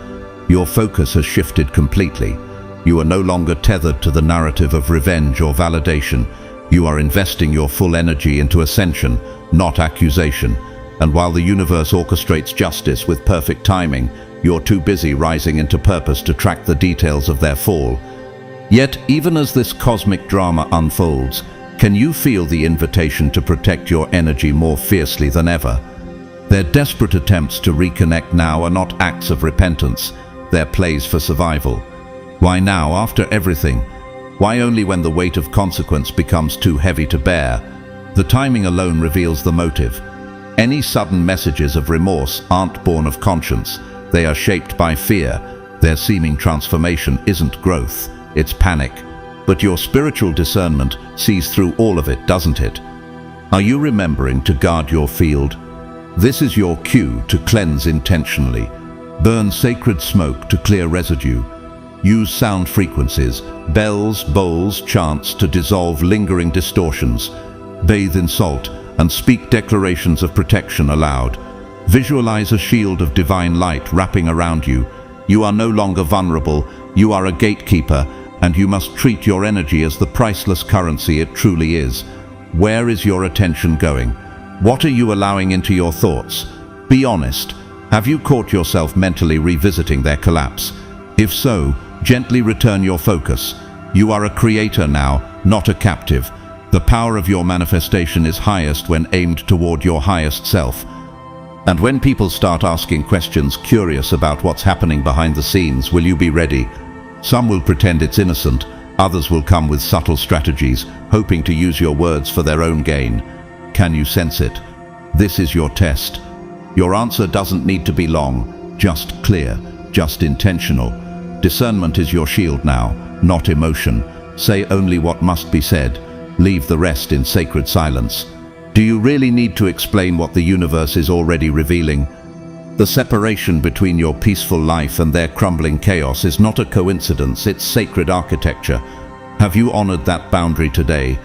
Your focus has shifted completely. You are no longer tethered to the narrative of revenge or validation. You are investing your full energy into ascension, not accusation. And while the universe orchestrates justice with perfect timing, you're too busy rising into purpose to track the details of their fall. Yet, even as this cosmic drama unfolds, can you feel the invitation to protect your energy more fiercely than ever? Their desperate attempts to reconnect now are not acts of repentance, they're plays for survival. Why now, after everything? Why only when the weight of consequence becomes too heavy to bear? The timing alone reveals the motive. Any sudden messages of remorse aren't born of conscience. They are shaped by fear. Their seeming transformation isn't growth, it's panic. But your spiritual discernment sees through all of it, doesn't it? Are you remembering to guard your field? This is your cue to cleanse intentionally. Burn sacred smoke to clear residue. Use sound frequencies, bells, bowls, chants to dissolve lingering distortions. Bathe in salt and speak declarations of protection aloud. Visualize a shield of divine light wrapping around you. You are no longer vulnerable, you are a gatekeeper, and you must treat your energy as the priceless currency it truly is. Where is your attention going? What are you allowing into your thoughts? Be honest. Have you caught yourself mentally revisiting their collapse? If so, gently return your focus. You are a creator now, not a captive. The power of your manifestation is highest when aimed toward your highest self. And when people start asking questions curious about what's happening behind the scenes, will you be ready? Some will pretend it's innocent, others will come with subtle strategies, hoping to use your words for their own gain. Can you sense it? This is your test. Your answer doesn't need to be long, just clear, just intentional. Discernment is your shield now, not emotion. Say only what must be said. Leave the rest in sacred silence. Do you really need to explain what the universe is already revealing? The separation between your peaceful life and their crumbling chaos is not a coincidence, it's sacred architecture. Have you honored that boundary today?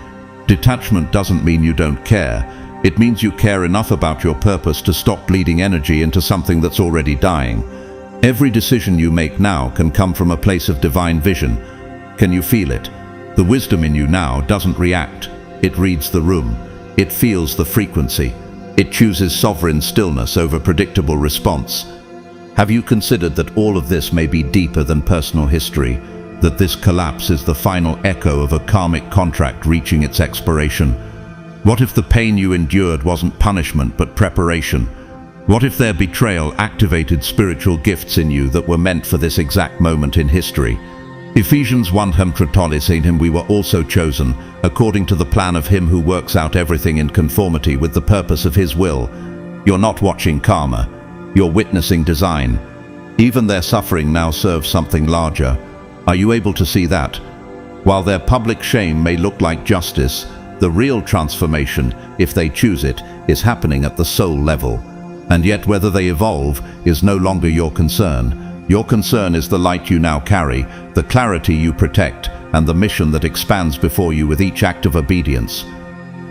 Detachment doesn't mean you don't care. It means you care enough about your purpose to stop bleeding energy into something that's already dying. Every decision you make now can come from a place of divine vision. Can you feel it? The wisdom in you now doesn't react. It reads the room. It feels the frequency. It chooses sovereign stillness over predictable response. Have you considered that all of this may be deeper than personal history? That this collapse is the final echo of a karmic contract reaching its expiration? What if the pain you endured wasn't punishment but preparation? What if their betrayal activated spiritual gifts in you that were meant for this exact moment in history? Ephesians 1:13 in him we were also chosen, according to the plan of him who works out everything in conformity with the purpose of his will. You're not watching karma, you're witnessing design. Even their suffering now serves something larger. Are you able to see that? While their public shame may look like justice, the real transformation, if they choose it, is happening at the soul level. And yet whether they evolve is no longer your concern. Your concern is the light you now carry, the clarity you protect, and the mission that expands before you with each act of obedience.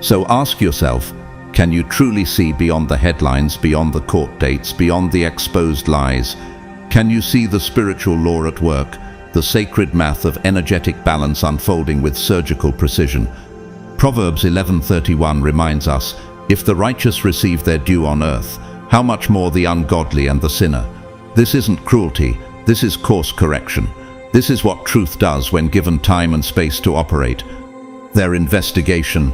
So ask yourself, can you truly see beyond the headlines, beyond the court dates, beyond the exposed lies? Can you see the spiritual law at work, the sacred math of energetic balance unfolding with surgical precision? Proverbs 11:31 reminds us, if the righteous receive their due on earth, how much more the ungodly and the sinner? This isn't cruelty, this is course correction. This is what truth does when given time and space to operate. Their investigation.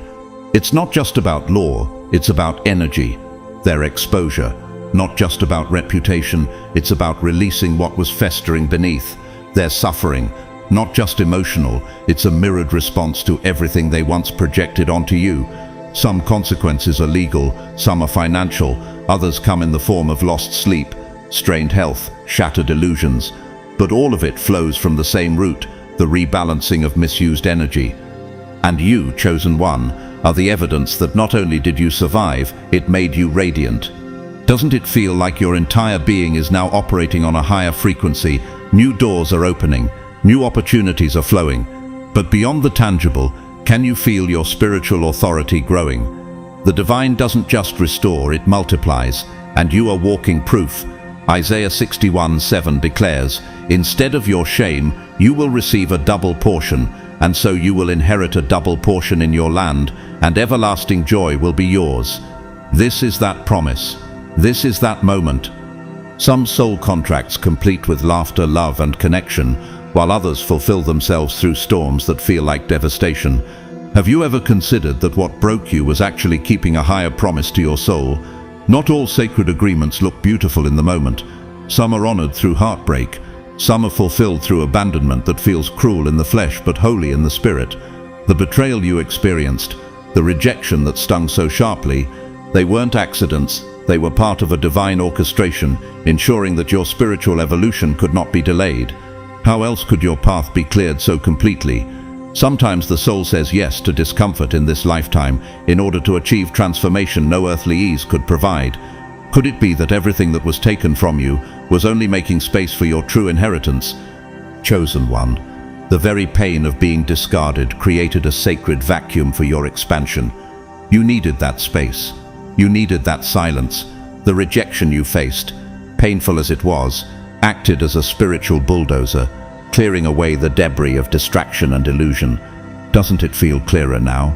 It's not just about law, it's about energy. Their exposure. Not just about reputation, it's about releasing what was festering beneath. Their suffering. Not just emotional, it's a mirrored response to everything they once projected onto you. Some consequences are legal, some are financial, others come in the form of lost sleep, strained health, shattered illusions. But all of it flows from the same root, the rebalancing of misused energy. And you, chosen one, are the evidence that not only did you survive, it made you radiant. Doesn't it feel like your entire being is now operating on a higher frequency? New doors are opening, new opportunities are flowing. But beyond the tangible, can you feel your spiritual authority growing? The divine doesn't just restore, it multiplies, and you are walking proof. Isaiah 61:7 declares, instead of your shame, you will receive a double portion, and so you will inherit a double portion in your land, and everlasting joy will be yours. This is that promise. This is that moment. Some soul contracts complete with laughter, love, and connection, while others fulfill themselves through storms that feel like devastation. Have you ever considered that what broke you was actually keeping a higher promise to your soul? Not all sacred agreements look beautiful in the moment. Some are honored through heartbreak. Some are fulfilled through abandonment that feels cruel in the flesh but holy in the spirit. The betrayal you experienced, the rejection that stung so sharply, they weren't accidents. They were part of a divine orchestration, ensuring that your spiritual evolution could not be delayed. How else could your path be cleared so completely? Sometimes the soul says yes to discomfort in this lifetime in order to achieve transformation no earthly ease could provide. Could it be that everything that was taken from you was only making space for your true inheritance? Chosen one, the very pain of being discarded created a sacred vacuum for your expansion. You needed that space. You needed that silence. The rejection you faced, painful as it was, acted as a spiritual bulldozer, clearing away the debris of distraction and illusion. Doesn't it feel clearer now?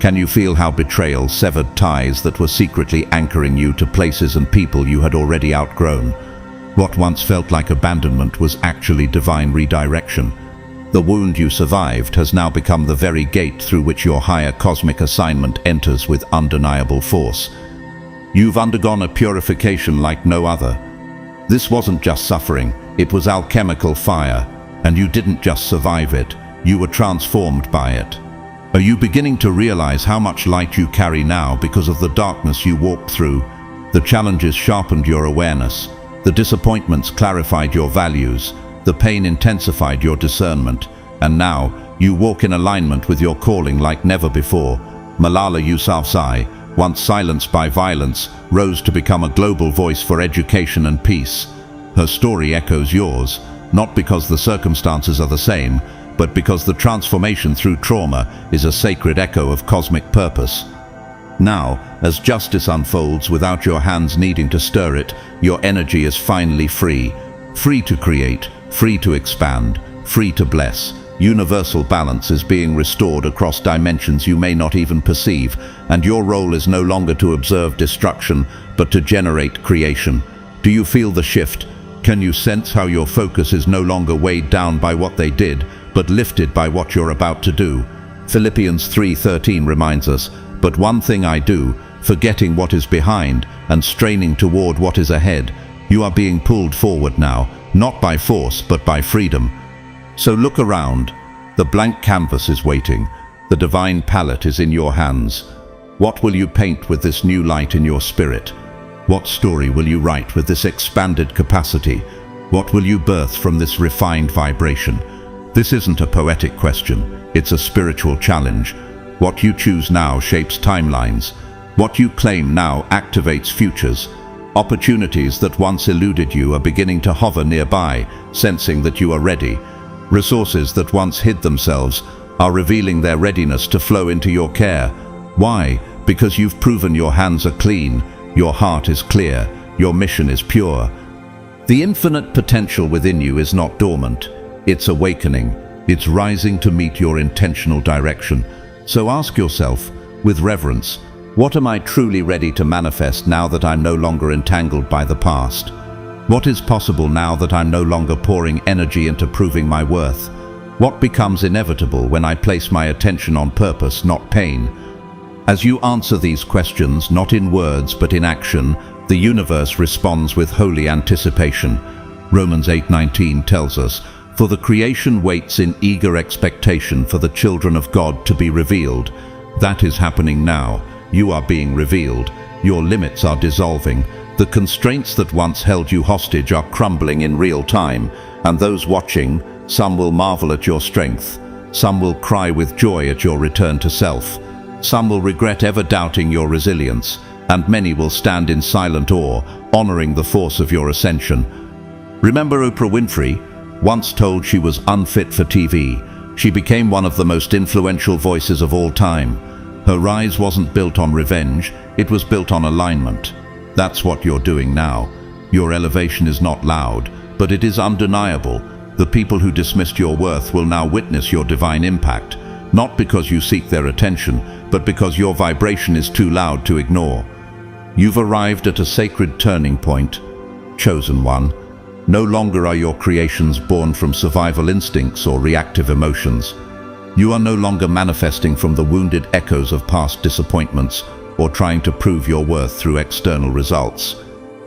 Can you feel how betrayal severed ties that were secretly anchoring you to places and people you had already outgrown? What once felt like abandonment was actually divine redirection. The wound you survived has now become the very gate through which your higher cosmic assignment enters with undeniable force. You've undergone a purification like no other. This wasn't just suffering, it was alchemical fire, and you didn't just survive it, you were transformed by it. Are you beginning to realize how much light you carry now because of the darkness you walked through? The challenges sharpened your awareness, the disappointments clarified your values, the pain intensified your discernment, and now you walk in alignment with your calling like never before. Malala Yousafzai, once silenced by violence, rose to become a global voice for education and peace. Her story echoes yours, not because the circumstances are the same, but because the transformation through trauma is a sacred echo of cosmic purpose. Now, as justice unfolds without your hands needing to stir it, your energy is finally free. Free to create, free to expand, free to bless. Universal balance is being restored across dimensions you may not even perceive, and your role is no longer to observe destruction, but to generate creation. Do you feel the shift? Can you sense how your focus is no longer weighed down by what they did, but lifted by what you're about to do? Philippians 3:13 reminds us, "But one thing I do, forgetting what is behind and straining toward what is ahead." You are being pulled forward now, not by force, but by freedom. So look around. The blank canvas is waiting. The divine palette is in your hands. What will you paint with this new light in your spirit? What story will you write with this expanded capacity? What will you birth from this refined vibration? This isn't a poetic question, it's a spiritual challenge. What you choose now shapes timelines. What you claim now activates futures. Opportunities that once eluded you are beginning to hover nearby, sensing that you are ready. Resources that once hid themselves are revealing their readiness to flow into your care. Why? Because you've proven your hands are clean, your heart is clear, your mission is pure. The infinite potential within you is not dormant. It's awakening. It's rising to meet your intentional direction. So ask yourself, with reverence, what am I truly ready to manifest now that I'm no longer entangled by the past? What is possible now that I'm no longer pouring energy into proving my worth? What becomes inevitable when I place my attention on purpose, not pain? As you answer these questions, not in words but in action, the universe responds with holy anticipation. Romans 8:19 tells us, "For the creation waits in eager expectation for the children of God to be revealed." That is happening now. You are being revealed. Your limits are dissolving. The constraints that once held you hostage are crumbling in real time. And those watching, some will marvel at your strength. Some will cry with joy at your return to self. Some will regret ever doubting your resilience. And many will stand in silent awe, honoring the force of your ascension. Remember Oprah Winfrey? Once told she was unfit for TV, she became one of the most influential voices of all time. Her rise wasn't built on revenge, it was built on alignment. That's what you're doing now. Your elevation is not loud, but it is undeniable. The people who dismissed your worth will now witness your divine impact, not because you seek their attention, but because your vibration is too loud to ignore. You've arrived at a sacred turning point. Chosen one. No longer are your creations born from survival instincts or reactive emotions. You are no longer manifesting from the wounded echoes of past disappointments or trying to prove your worth through external results.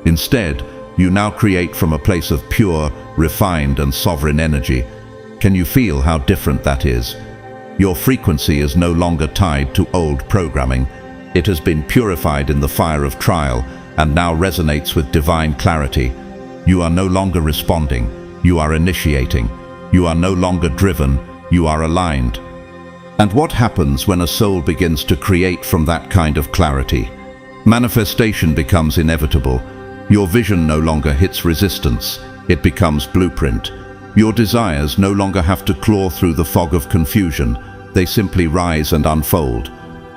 Instead, you now create from a place of pure, refined, and sovereign energy. Can you feel how different that is? Your frequency is no longer tied to old programming. It has been purified in the fire of trial and now resonates with divine clarity. You are no longer responding, you are initiating. You are no longer driven, you are aligned. And what happens when a soul begins to create from that kind of clarity? Manifestation becomes inevitable. Your vision no longer hits resistance, it becomes blueprint. Your desires no longer have to claw through the fog of confusion, they simply rise and unfold.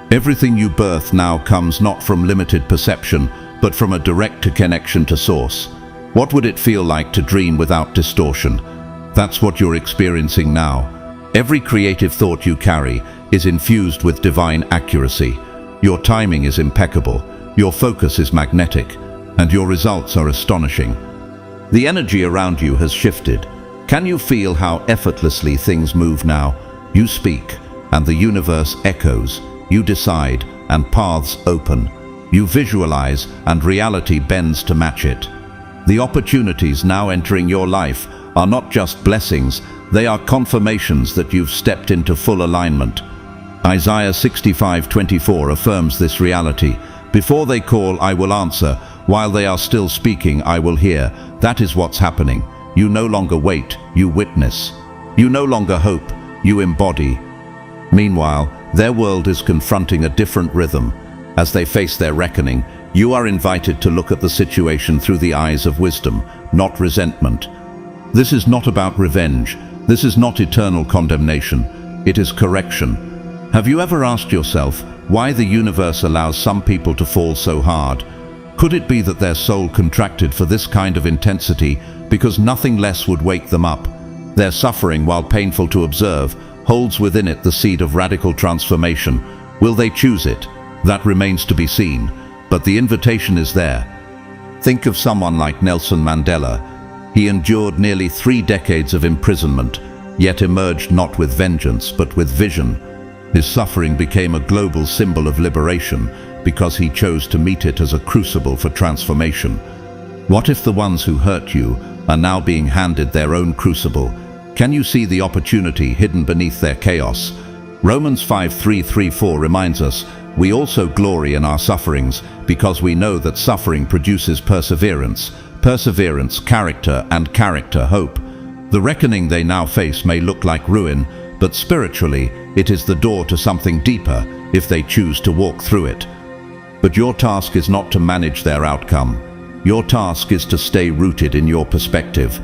Everything you birth now comes not from limited perception, but from a direct connection to source. What would it feel like to dream without distortion? That's what you're experiencing now. Every creative thought you carry, is infused with divine accuracy. Your timing is impeccable, your focus is magnetic, and your results are astonishing. The energy around you has shifted. Can you feel how effortlessly things move now? You speak, and the universe echoes. You decide, and paths open. You visualize, and reality bends to match it. The opportunities now entering your life are not just blessings, they are confirmations that you've stepped into full alignment. Isaiah 65:24 affirms this reality. Before they call, I will answer. While they are still speaking, I will hear. That is what's happening. You no longer wait, you witness. You no longer hope, you embody. Meanwhile, their world is confronting a different rhythm. As they face their reckoning, you are invited to look at the situation through the eyes of wisdom, not resentment. This is not about revenge. This is not eternal condemnation. It is correction. Have you ever asked yourself why the universe allows some people to fall so hard? Could it be that their soul contracted for this kind of intensity because nothing less would wake them up? Their suffering, while painful to observe, holds within it the seed of radical transformation. Will they choose it? That remains to be seen, but the invitation is there. Think of someone like Nelson Mandela. He endured nearly 3 decades of imprisonment, yet emerged not with vengeance, but with vision. His suffering became a global symbol of liberation because he chose to meet it as a crucible for transformation. What if the ones who hurt you are now being handed their own crucible? Can you see the opportunity hidden beneath their chaos? Romans 5:3-4 reminds us, we also glory in our sufferings because we know that suffering produces perseverance, perseverance, character, and character, hope. The reckoning they now face may look like ruin, but spiritually, it is the door to something deeper if they choose to walk through it. But your task is not to manage their outcome. Your task is to stay rooted in your perspective.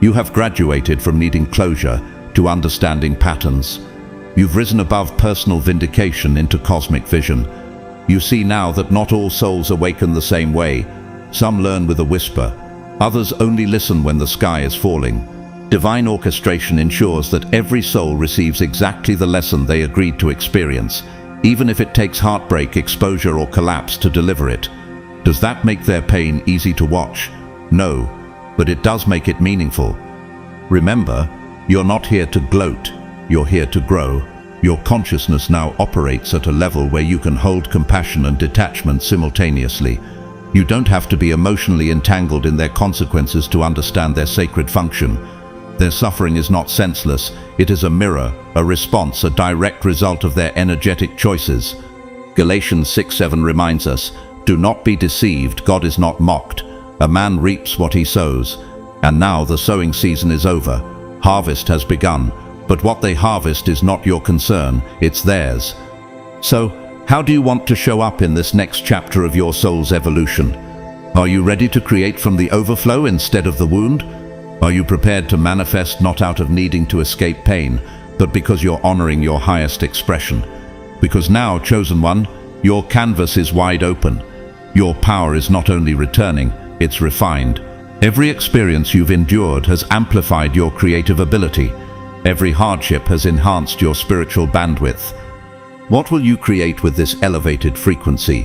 You have graduated from needing closure to understanding patterns. You've risen above personal vindication into cosmic vision. You see now that not all souls awaken the same way. Some learn with a whisper. Others only listen when the sky is falling. Divine orchestration ensures that every soul receives exactly the lesson they agreed to experience, even if it takes heartbreak, exposure, or collapse to deliver it. Does that make their pain easy to watch? No, but it does make it meaningful. Remember, you're not here to gloat, you're here to grow. Your consciousness now operates at a level where you can hold compassion and detachment simultaneously. You don't have to be emotionally entangled in their consequences to understand their sacred function. Their suffering is not senseless, it is a mirror, a response, a direct result of their energetic choices. Galatians 6:7 reminds us, do not be deceived, God is not mocked. A man reaps what he sows. And now the sowing season is over. Harvest has begun, but what they harvest is not your concern, it's theirs. So, how do you want to show up in this next chapter of your soul's evolution? Are you ready to create from the overflow instead of the wound? Are you prepared to manifest not out of needing to escape pain, but because you're honoring your highest expression? Because now, chosen one, your canvas is wide open. Your power is not only returning, it's refined. Every experience you've endured has amplified your creative ability. Every hardship has enhanced your spiritual bandwidth. What will you create with this elevated frequency?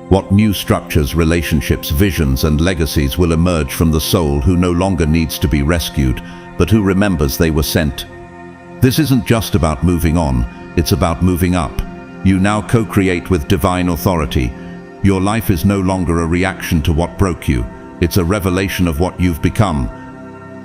What new structures, relationships, visions, and legacies will emerge from the soul who no longer needs to be rescued, but who remembers they were sent? This isn't just about moving on, it's about moving up. You now co-create with divine authority. Your life is no longer a reaction to what broke you, it's a revelation of what you've become.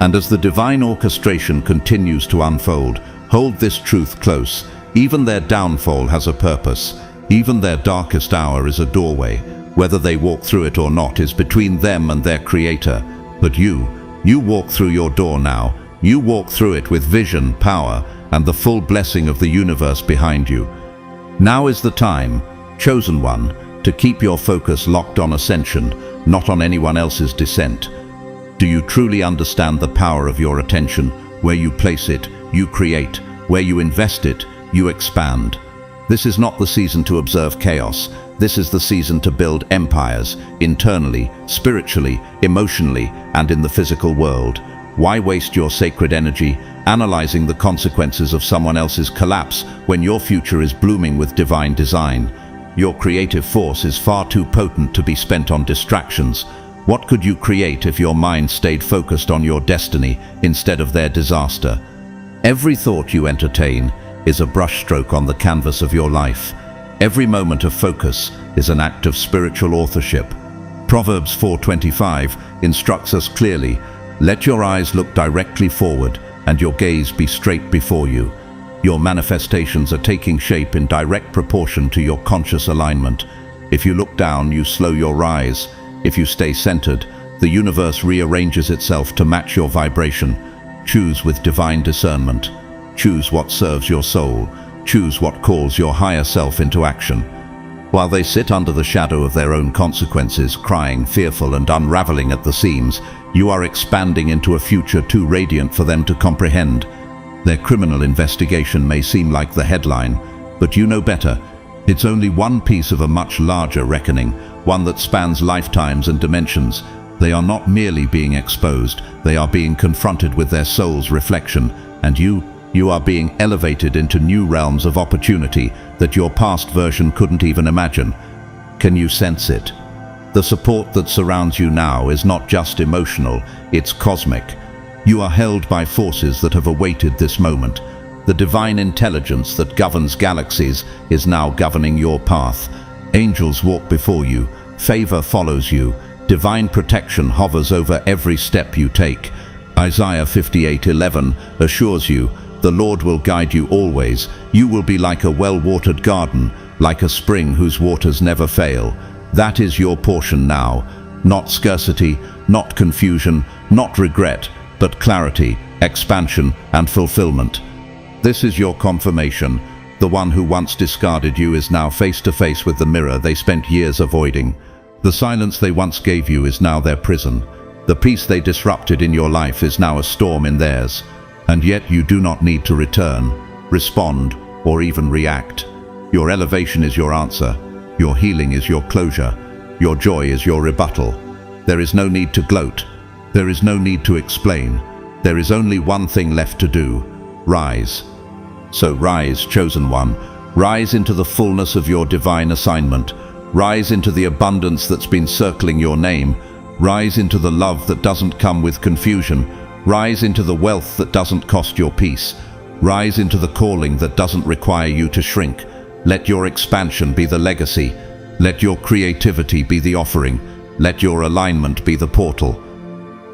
And as the divine orchestration continues to unfold, hold this truth close. Even their downfall has a purpose. Even their darkest hour is a doorway. Whether they walk through it or not is between them and their Creator. But you walk through your door now. You walk through it with vision, power, and the full blessing of the universe behind you. Now is the time, chosen one, to keep your focus locked on ascension, not on anyone else's descent. Do you truly understand the power of your attention? Where you place it, you create. Where you invest it, you expand. This is not the season to observe chaos. This is the season to build empires, internally, spiritually, emotionally, and in the physical world. Why waste your sacred energy analyzing the consequences of someone else's collapse when your future is blooming with divine design? Your creative force is far too potent to be spent on distractions. What could you create if your mind stayed focused on your destiny instead of their disaster? Every thought you entertain is a brushstroke on the canvas of your life. Every moment of focus is an act of spiritual authorship. Proverbs 4:25 instructs us clearly, "Let your eyes look directly forward and your gaze be straight before you." Your manifestations are taking shape in direct proportion to your conscious alignment. If you look down, you slow your rise. If you stay centered, the universe rearranges itself to match your vibration. Choose with divine discernment. Choose what serves your soul. Choose what calls your higher self into action. While they sit under the shadow of their own consequences, crying, fearful and unraveling at the seams, you are expanding into a future too radiant for them to comprehend. Their criminal investigation may seem like the headline, but you know better. It's only one piece of a much larger reckoning, one that spans lifetimes and dimensions. They are not merely being exposed, they are being confronted with their soul's reflection, and you are being elevated into new realms of opportunity that your past version couldn't even imagine. Can you sense it? The support that surrounds you now is not just emotional, it's cosmic. You are held by forces that have awaited this moment. The divine intelligence that governs galaxies is now governing your path. Angels walk before you, favor follows you, divine protection hovers over every step you take. Isaiah 58:11 assures you, "The Lord will guide you always. You will be like a well-watered garden, like a spring whose waters never fail." That is your portion now. Not scarcity, not confusion, not regret, but clarity, expansion, and fulfillment. This is your confirmation. The one who once discarded you is now face to face with the mirror they spent years avoiding. The silence they once gave you is now their prison. The peace they disrupted in your life is now a storm in theirs. And yet you do not need to return, respond, or even react. Your elevation is your answer. Your healing is your closure. Your joy is your rebuttal. There is no need to gloat. There is no need to explain. There is only one thing left to do: rise. So rise, chosen one. Rise into the fullness of your divine assignment. Rise into the abundance that's been circling your name. Rise into the love that doesn't come with confusion. Rise into the wealth that doesn't cost your peace. Rise into the calling that doesn't require you to shrink. Let your expansion be the legacy. Let your creativity be the offering. Let your alignment be the portal.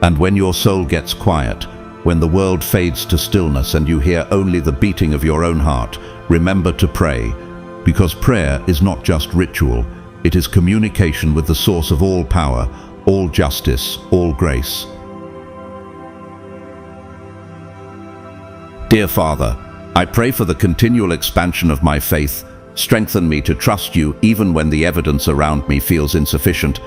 And when your soul gets quiet, when the world fades to stillness and you hear only the beating of your own heart, remember to pray. Because prayer is not just ritual. It is communication with the source of all power, all justice, all grace. Dear Father, I pray for the continual expansion of my faith. Strengthen me to trust you even when the evidence around me feels insufficient.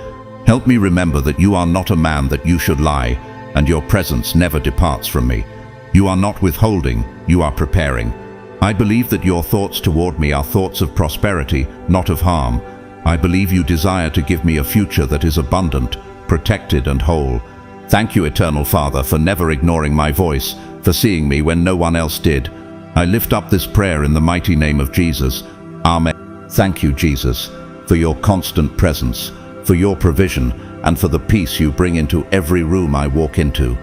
Help me remember that you are not a man that you should lie, and your presence never departs from me. You are not withholding, you are preparing. I believe that your thoughts toward me are thoughts of prosperity, not of harm. I believe you desire to give me a future that is abundant, protected and whole. Thank you, Eternal Father, for never ignoring my voice, for seeing me when no one else did. I lift up this prayer in the mighty name of Jesus. Amen. Thank you, Jesus, for your constant presence, for your provision, and for the peace you bring into every room I walk into.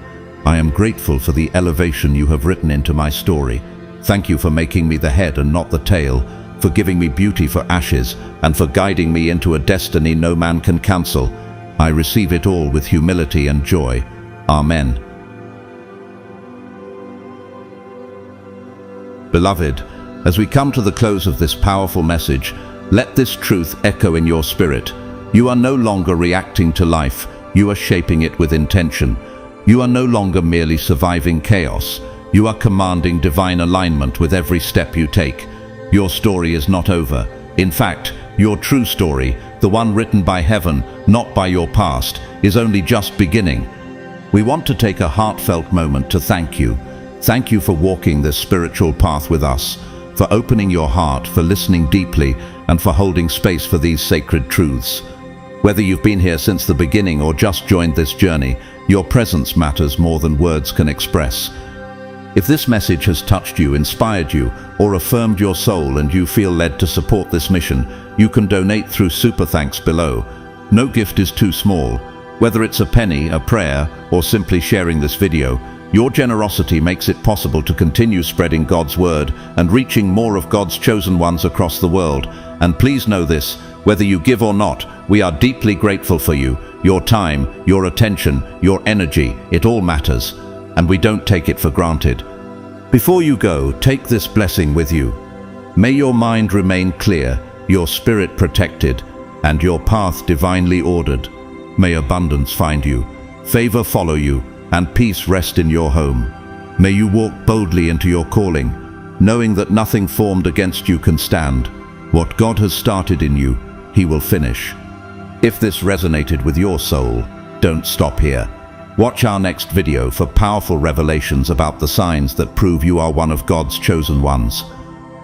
I am grateful for the elevation you have written into my story. Thank you for making me the head and not the tail, for giving me beauty for ashes, and for guiding me into a destiny no man can cancel. I receive it all with humility and joy. Amen. Beloved, as we come to the close of this powerful message, let this truth echo in your spirit. You are no longer reacting to life, you are shaping it with intention. You are no longer merely surviving chaos, you are commanding divine alignment with every step you take. Your story is not over. In fact, your true story, the one written by heaven, not by your past, is only just beginning. We want to take a heartfelt moment to thank you. Thank you for walking this spiritual path with us, for opening your heart, for listening deeply, and for holding space for these sacred truths. Whether you've been here since the beginning or just joined this journey, your presence matters more than words can express. If this message has touched you, inspired you, or affirmed your soul and you feel led to support this mission, you can donate through Super Thanks below. No gift is too small. Whether it's a penny, a prayer, or simply sharing this video, your generosity makes it possible to continue spreading God's word and reaching more of God's chosen ones across the world. And please know this, whether you give or not, we are deeply grateful for you, your time, your attention, your energy. It all matters, and we don't take it for granted. Before you go, take this blessing with you. May your mind remain clear, your spirit protected, and your path divinely ordered. May abundance find you, favor follow you, and peace rest in your home. May you walk boldly into your calling, knowing that nothing formed against you can stand. What God has started in you, He will finish. If this resonated with your soul, don't stop here. Watch our next video for powerful revelations about the signs that prove you are one of God's chosen ones.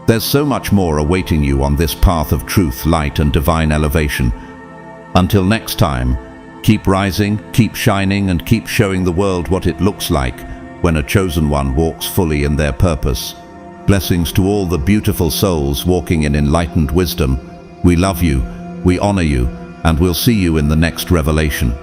There's so much more awaiting you on this path of truth, light, and divine elevation. Until next time, keep rising, keep shining, and keep showing the world what it looks like when a chosen one walks fully in their purpose. Blessings to all the beautiful souls walking in enlightened wisdom. We love you, we honor you, and we'll see you in the next revelation.